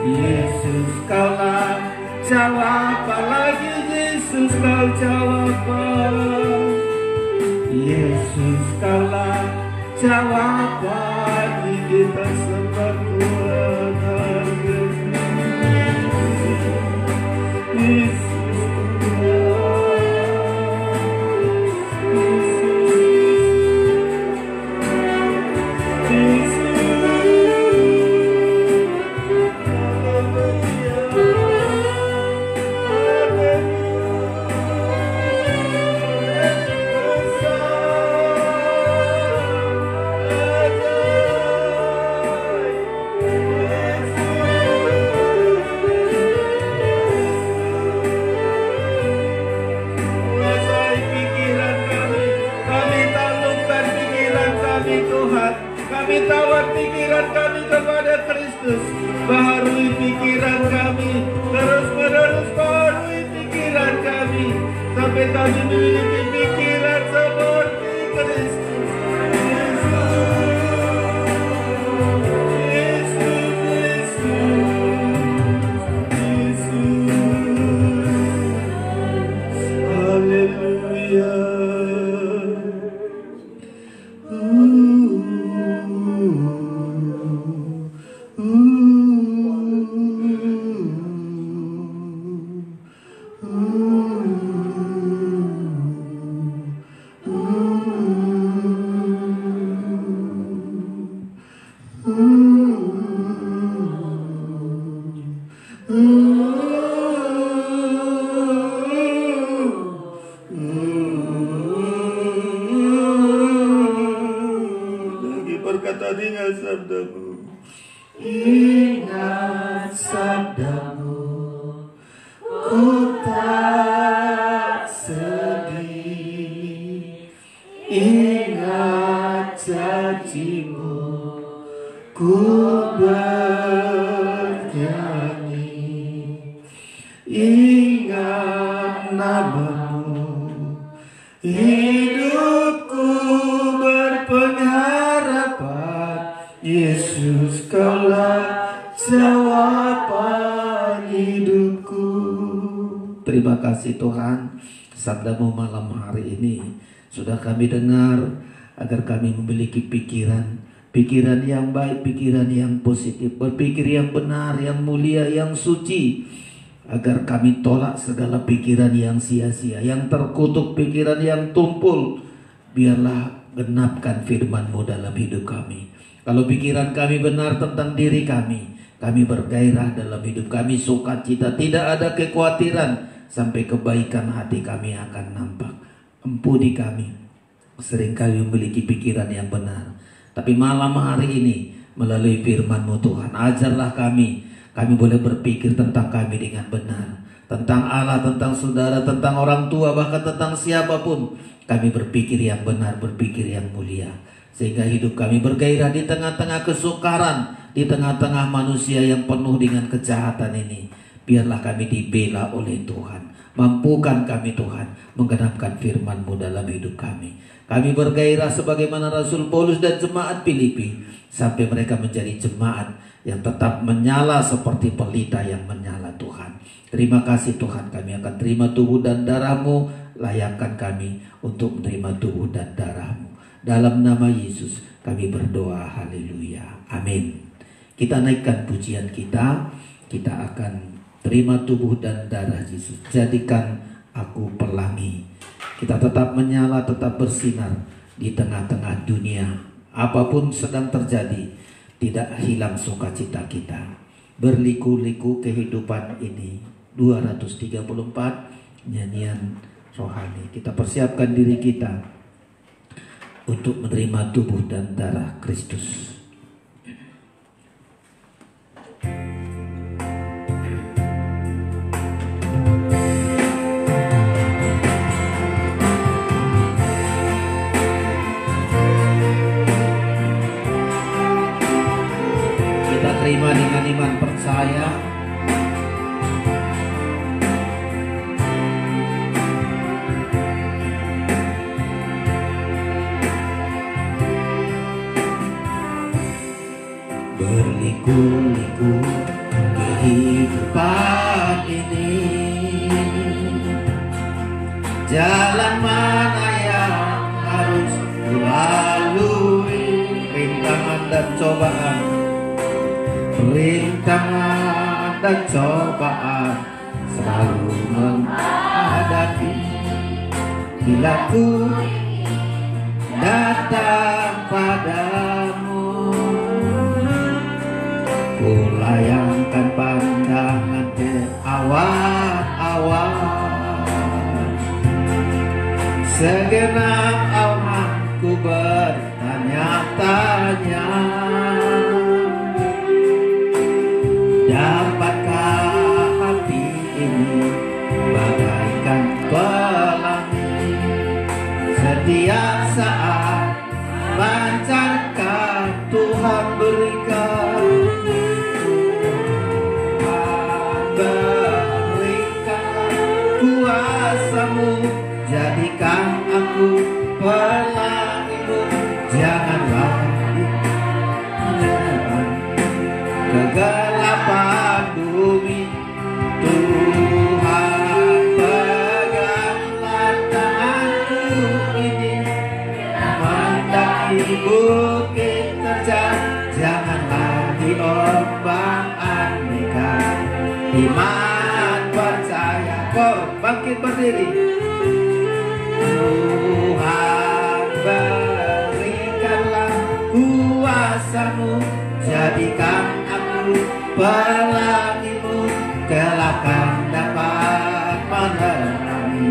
Yesus kaulah jawaban lagi, Yesus kau jawaban, Yesus kaulah jawaban di kita sembah Tuhan harga. Yesus tawar pikiran kami kepada Kristus. Baharui pikiran kami, terus menerus baharui pikiran kami, sampai kami memiliki pikiran seperti Kristus. Ingat sabdamu, ku tak sedih. Ingat janjimu, ku bernyanyi. Ingat namamu, hidupku berpengharapan. Yesus kaulah jawaban hidupku. Terima kasih Tuhan, sabdamu malam hari ini sudah kami dengar, agar kami memiliki pikiran yang baik, pikiran yang positif, berpikir yang benar, yang mulia, yang suci, agar kami tolak segala pikiran yang sia-sia, yang terkutuk, pikiran yang tumpul. Biarlah genapkan firman-Mu dalam hidup kami. Kalau pikiran kami benar tentang diri kami bergairah dalam hidup kami, sukacita, tidak ada kekhawatiran, sampai kebaikan hati kami akan nampak. Ampuni kami, seringkali memiliki pikiran yang benar, tapi malam hari ini melalui firman-Mu Tuhan, ajarlah kami boleh berpikir tentang kami dengan benar, tentang Allah, tentang saudara, tentang orang tua, bahkan tentang siapapun. Kami berpikir yang benar, berpikir yang mulia, sehingga hidup kami bergairah di tengah-tengah kesukaran, di tengah-tengah manusia yang penuh dengan kejahatan ini. Biarlah kami dibela oleh Tuhan. Mampukan kami Tuhan menggenapkan firman-Mu dalam hidup kami. Kami bergairah sebagaimana Rasul Paulus dan jemaat Filipi, sampai mereka menjadi jemaat yang tetap menyala seperti pelita yang menyala Tuhan. Terima kasih Tuhan, kami akan terima tubuh dan darah-Mu. Layakkan kami untuk menerima tubuh dan darah-Mu. Dalam nama Yesus kami berdoa, haleluya, amin. Kita naikkan pujian kita akan terima tubuh dan darah Yesus. Jadikan aku pelangi. Kita tetap menyala, tetap bersinar di tengah-tengah dunia. Apapun sedang terjadi, tidak hilang sukacita kita. Berliku-liku kehidupan ini. 234 nyanyian rohani. Kita persiapkan diri kita untuk menerima tubuh dan darah Kristus. Kita terima dengan iman percaya. liku kehidupan ini. Jalan mana yang harus kulalui? Rintangan dan cobaan, rintangan dan cobaan selalu menghadapi. Bila ku datang padamu, ku layangkan pandangan ke awan-awan. Segenap awanku bertanya-tanya, dapatkah hati ini bagaikan pelangi setiap saat pancarkan Tuhan berikan. Berikan kuasa-Mu, jadikan aku pelangi-Mu. Janganlah kegelapan bumi. Tuhan, peganglah tanganku ini, mendaki bukit terjal, janganlah diombang-ambingkan. Iman percaya, kau bangkit berdiri. Tuhan, berikanlah kuasa-Mu, jadikan aku pelangi-Mu. Kelak kan dapat menerangi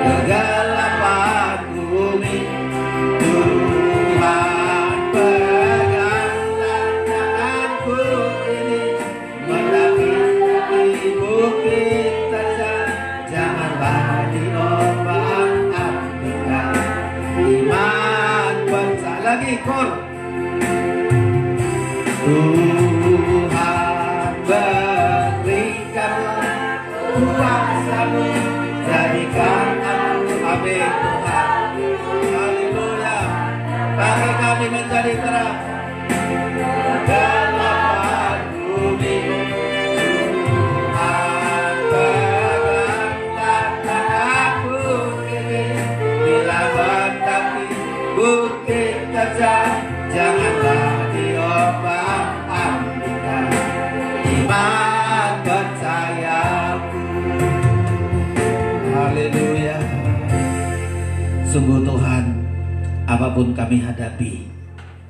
kegelapan bumi. Tuhan, peganglah tanganku ini, mendaki bukit terjal, janganlah diombang-ambingkan. Iman percaya lagi kor. Tuhan, berikanlah kuasa-Mu, jadikan aku. Amin Tuhan. Haleluya. Bagi kami menjadi terang kegelapan bumi. Tuhan, peganglah tanganku ini, bila mendaki bukit terjal, janganlah diombang-ambingkan. Iman percayaku. Haleluya. Sungguh Tuhan, apapun kami hadapi,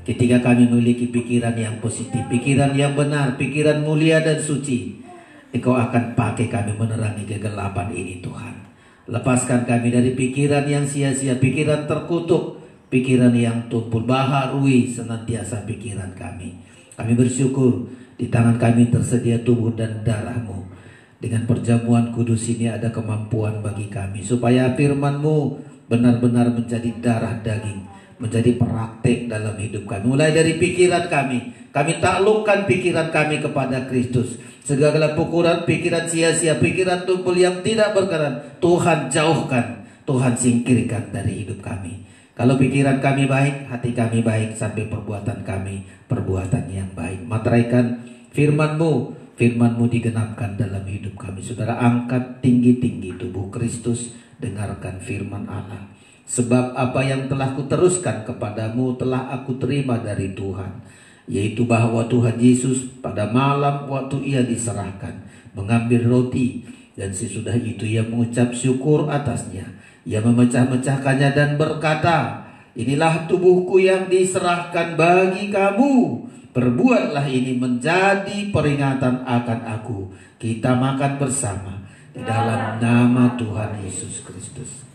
ketika kami memiliki pikiran yang positif, pikiran yang benar, pikiran mulia dan suci, Engkau akan pakai kami menerangi kegelapan ini Tuhan. Lepaskan kami dari pikiran yang sia-sia, pikiran terkutuk, pikiran yang tumpul. Baharui senantiasa pikiran kami. Kami bersyukur di tangan kami tersedia tubuh dan darah-Mu. Dengan perjamuan kudus ini ada kemampuan bagi kami, supaya firman-Mu benar-benar menjadi darah daging, menjadi praktek dalam hidup kami. Mulai dari pikiran kami taklukkan pikiran kami kepada Kristus. Segala pikiran sia-sia, pikiran tumpul yang tidak berkenan, Tuhan jauhkan, Tuhan singkirkan dari hidup kami. Kalau pikiran kami baik, hati kami baik, sampai perbuatan kami perbuatan yang baik. Materaikan firman-Mu, firman-Mu digenapkan dalam hidup kami. Saudara, angkat tinggi-tinggi tubuh Kristus, dengarkan firman Allah. Sebab apa yang telah kuteruskan kepadamu telah aku terima dari Tuhan, yaitu bahwa Tuhan Yesus pada malam waktu ia diserahkan mengambil roti, dan sesudah itu ia mengucap syukur atasnya. Ia memecah-mecahkannya dan berkata, inilah tubuhku yang diserahkan bagi kamu. Perbuatlah ini menjadi peringatan akan aku. Kita makan bersama di dalam nama Tuhan Yesus Kristus.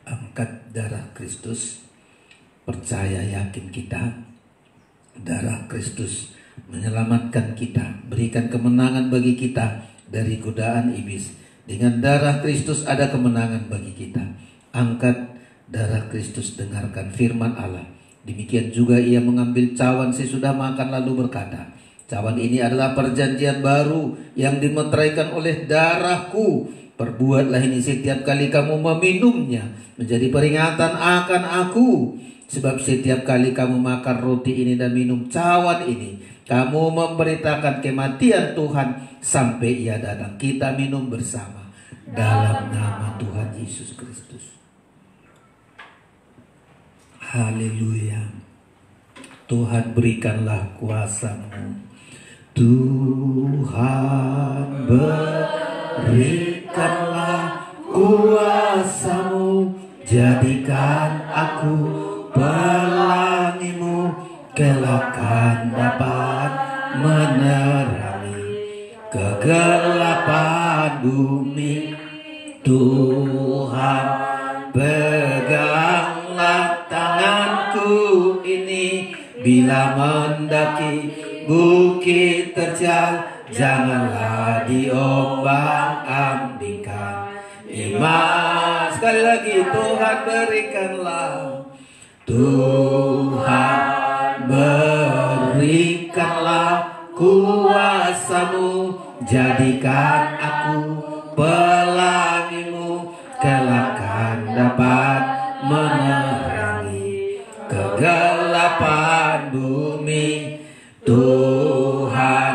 Angkat darah Kristus. Percaya yakin kita, darah Kristus menyelamatkan kita, berikan kemenangan bagi kita dari godaan iblis. Dengan darah Kristus ada kemenangan bagi kita. Angkat darah Kristus, dengarkan firman Allah. Demikian juga ia mengambil cawan sesudah makan lalu berkata, Cawan ini adalah perjanjian baru yang dimeteraikan oleh darahku. Perbuatlah ini setiap kali kamu meminumnya, menjadi peringatan akan aku. Sebab setiap kali kamu makan roti ini dan minum cawan ini, kamu memberitakan kematian Tuhan sampai Ia datang. Kita minum bersama dalam nama Tuhan Yesus Kristus. Haleluya. Tuhan, berikanlah kuasa-Mu. Tuhan, berikanlah kuasa-Mu. Jadikan aku pelangi-Mu, kelak kan dapat menerangi kegelapan bumi. Tuhan, peganglah tanganku ini, bila mendaki bukit terjal, janganlah diombang-ambingkan iman. Sekali lagi, Tuhan berikanlah. Tuhan, berikanlah kuasa-Mu. Jadikan aku pelangi-Mu, kelak kan dapat menerangi kegelapan bumi. Tuhan,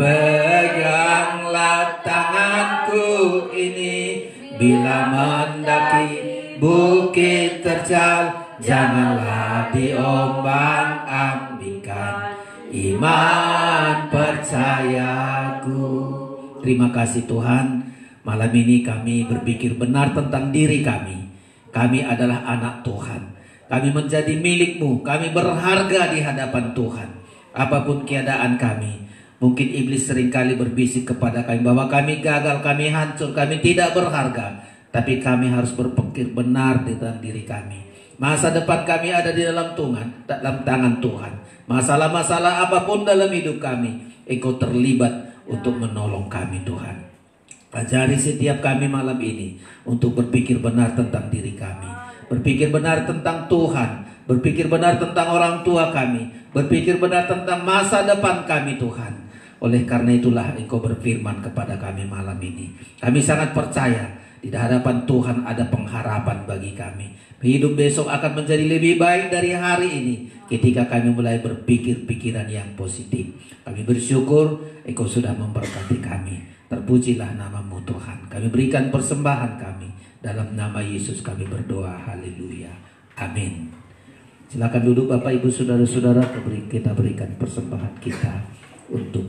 peganglah tanganku ini, bila mendaki bukit terjal, janganlah diombang-ambingkan iman percayaku. Terima kasih Tuhan. Malam ini kami berpikir benar tentang diri kami. Kami adalah anak Tuhan. Kami menjadi milik-Mu. Kami berharga di hadapan Tuhan. Apapun keadaan kami, mungkin iblis seringkali berbisik kepada kami bahwa kami gagal, kami hancur, kami tidak berharga. Tapi kami harus berpikir benar tentang diri kami. Masa depan kami ada di dalam tangan Tuhan. Masalah-masalah apapun dalam hidup kami, Engkau terlibat untuk menolong kami Tuhan. Ajari setiap kami malam ini untuk berpikir benar tentang diri kami. Berpikir benar tentang Tuhan. Berpikir benar tentang orang tua kami. Berpikir benar tentang masa depan kami Tuhan. Oleh karena itulah Engkau berfirman kepada kami malam ini. Kami sangat percaya di hadapan Tuhan ada pengharapan bagi kami. Hidup besok akan menjadi lebih baik dari hari ini ketika kami mulai berpikir pikiran yang positif. Kami bersyukur Engkau sudah memberkati kami. Terpujilah nama-Mu Tuhan. Kami berikan persembahan kami. Dalam nama Yesus kami berdoa. Haleluya. Amin. Silakan duduk Bapak Ibu Saudara-saudara. Kita berikan persembahan kita untuk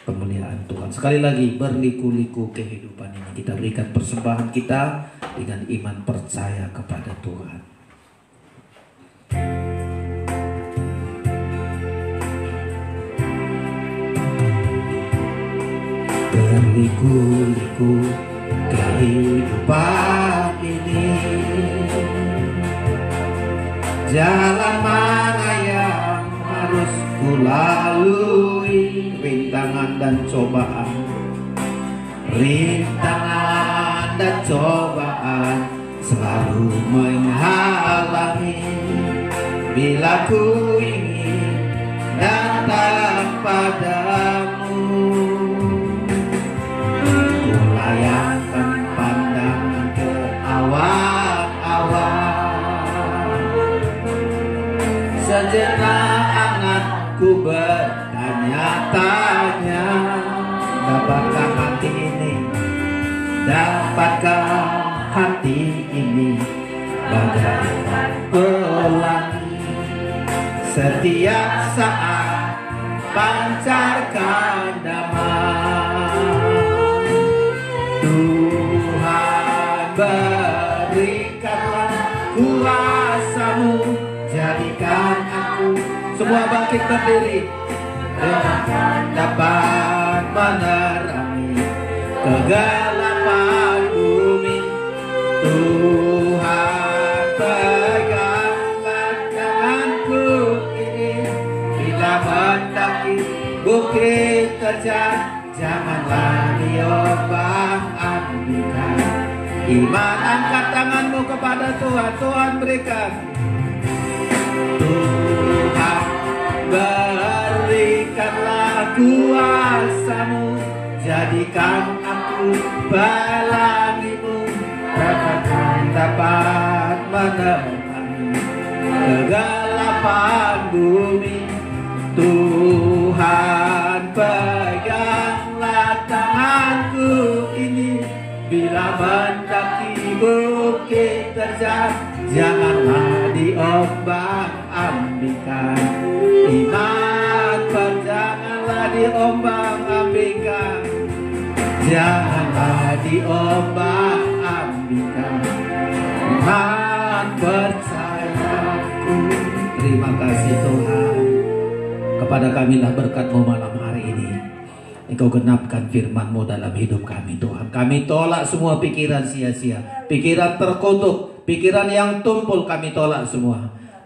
kemuliaan Tuhan. Sekali lagi, berliku-liku kehidupan ini kita berikan persembahan kita dengan iman percaya kepada Tuhan. Berliku-liku kehidupan ini, jalan mana yang harus kulalui? Rintangan dan cobaan, rintangan dan cobaan selalu menghalangi. Bila ku ingin datang padamu, ku layakkan pandangan ke awan-awan. Sejenak anganku bertanya-tanya, dapatkah hati ini, dapatkah hati ini bagaikan pelangi, setiap saat pancarkan damai. Tuhan, berikanlah kuasa-Mu, jadikan aku. Semua bangkit berdiri, dapat menerangi kegelapan bumi. Tuhan, peganglah tanganku ini, bila mendaki bukit terjal, janganlah diombang-ambingkan iman. Angkat tanganmu kepada Tuhan. Tuhan berikan. Tuhan, berikanlah kuasa-Mu, jadikan aku pelangi-Mu, takkan dapat menemukan kegelapan bumi. Tuhan, peganglah tanganku ini, bila mendaki bukit terjal, janganlah diombang-ambingkan. Iman, janganlah diombang-ambingkan, janganlah diombang-ambingkan. Tuhan, percayaku. Terima kasih Tuhan, kepada kamilah berkat-Mu malam hari ini. Engkau genapkan firman-Mu dalam hidup kami Tuhan. Kami tolak semua pikiran sia-sia, pikiran terkutuk, pikiran yang tumpul kami tolak semua.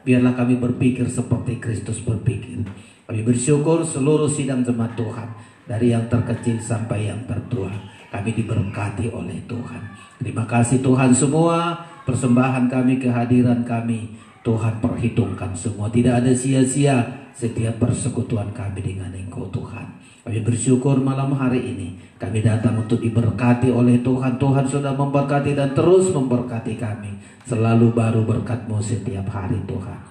Biarlah kami berpikir seperti Kristus berpikir. Kami bersyukur seluruh sidang jemaat Tuhan, dari yang terkecil sampai yang tertua, kami diberkati oleh Tuhan. Terima kasih Tuhan, semua persembahan kami, kehadiran kami, Tuhan perhitungkan semua. Tidak ada sia-sia setiap persekutuan kami dengan Engkau Tuhan. Kami bersyukur malam hari ini kami datang untuk diberkati oleh Tuhan. Tuhan sudah memberkati dan terus memberkati kami. Selalu baru berkat-Mu setiap hari Tuhan.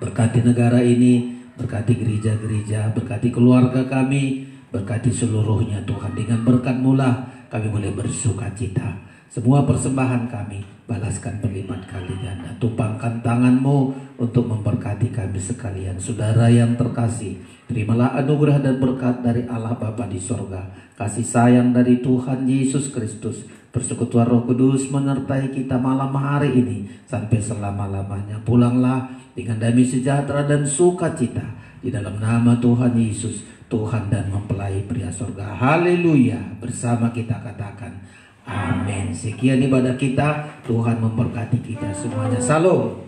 Berkati negara ini, berkati gereja-gereja, berkati keluarga kami, berkati seluruhnya Tuhan. Dengan berkat-Mu lah kami boleh bersuka cita. Semua persembahan kami balaskan berlipat kali ganda. Tumpangkan tangan-Mu untuk memberkati kami sekalian. Saudara yang terkasih, terimalah anugerah dan berkat dari Allah Bapa di sorga, kasih sayang dari Tuhan Yesus Kristus, persekutuan Roh Kudus menyertai kita malam hari ini sampai selama-lamanya. Pulanglah dengan damai sejahtera dan sukacita di dalam nama Tuhan Yesus, Tuhan dan mempelai pria sorga. Haleluya. Bersama kita katakan amin. Sekian ibadah kita. Tuhan memberkati kita semuanya. Salam.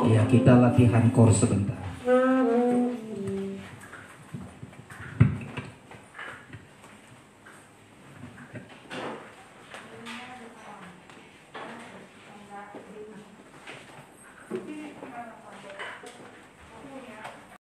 Ya, kita latihan kor sebentar.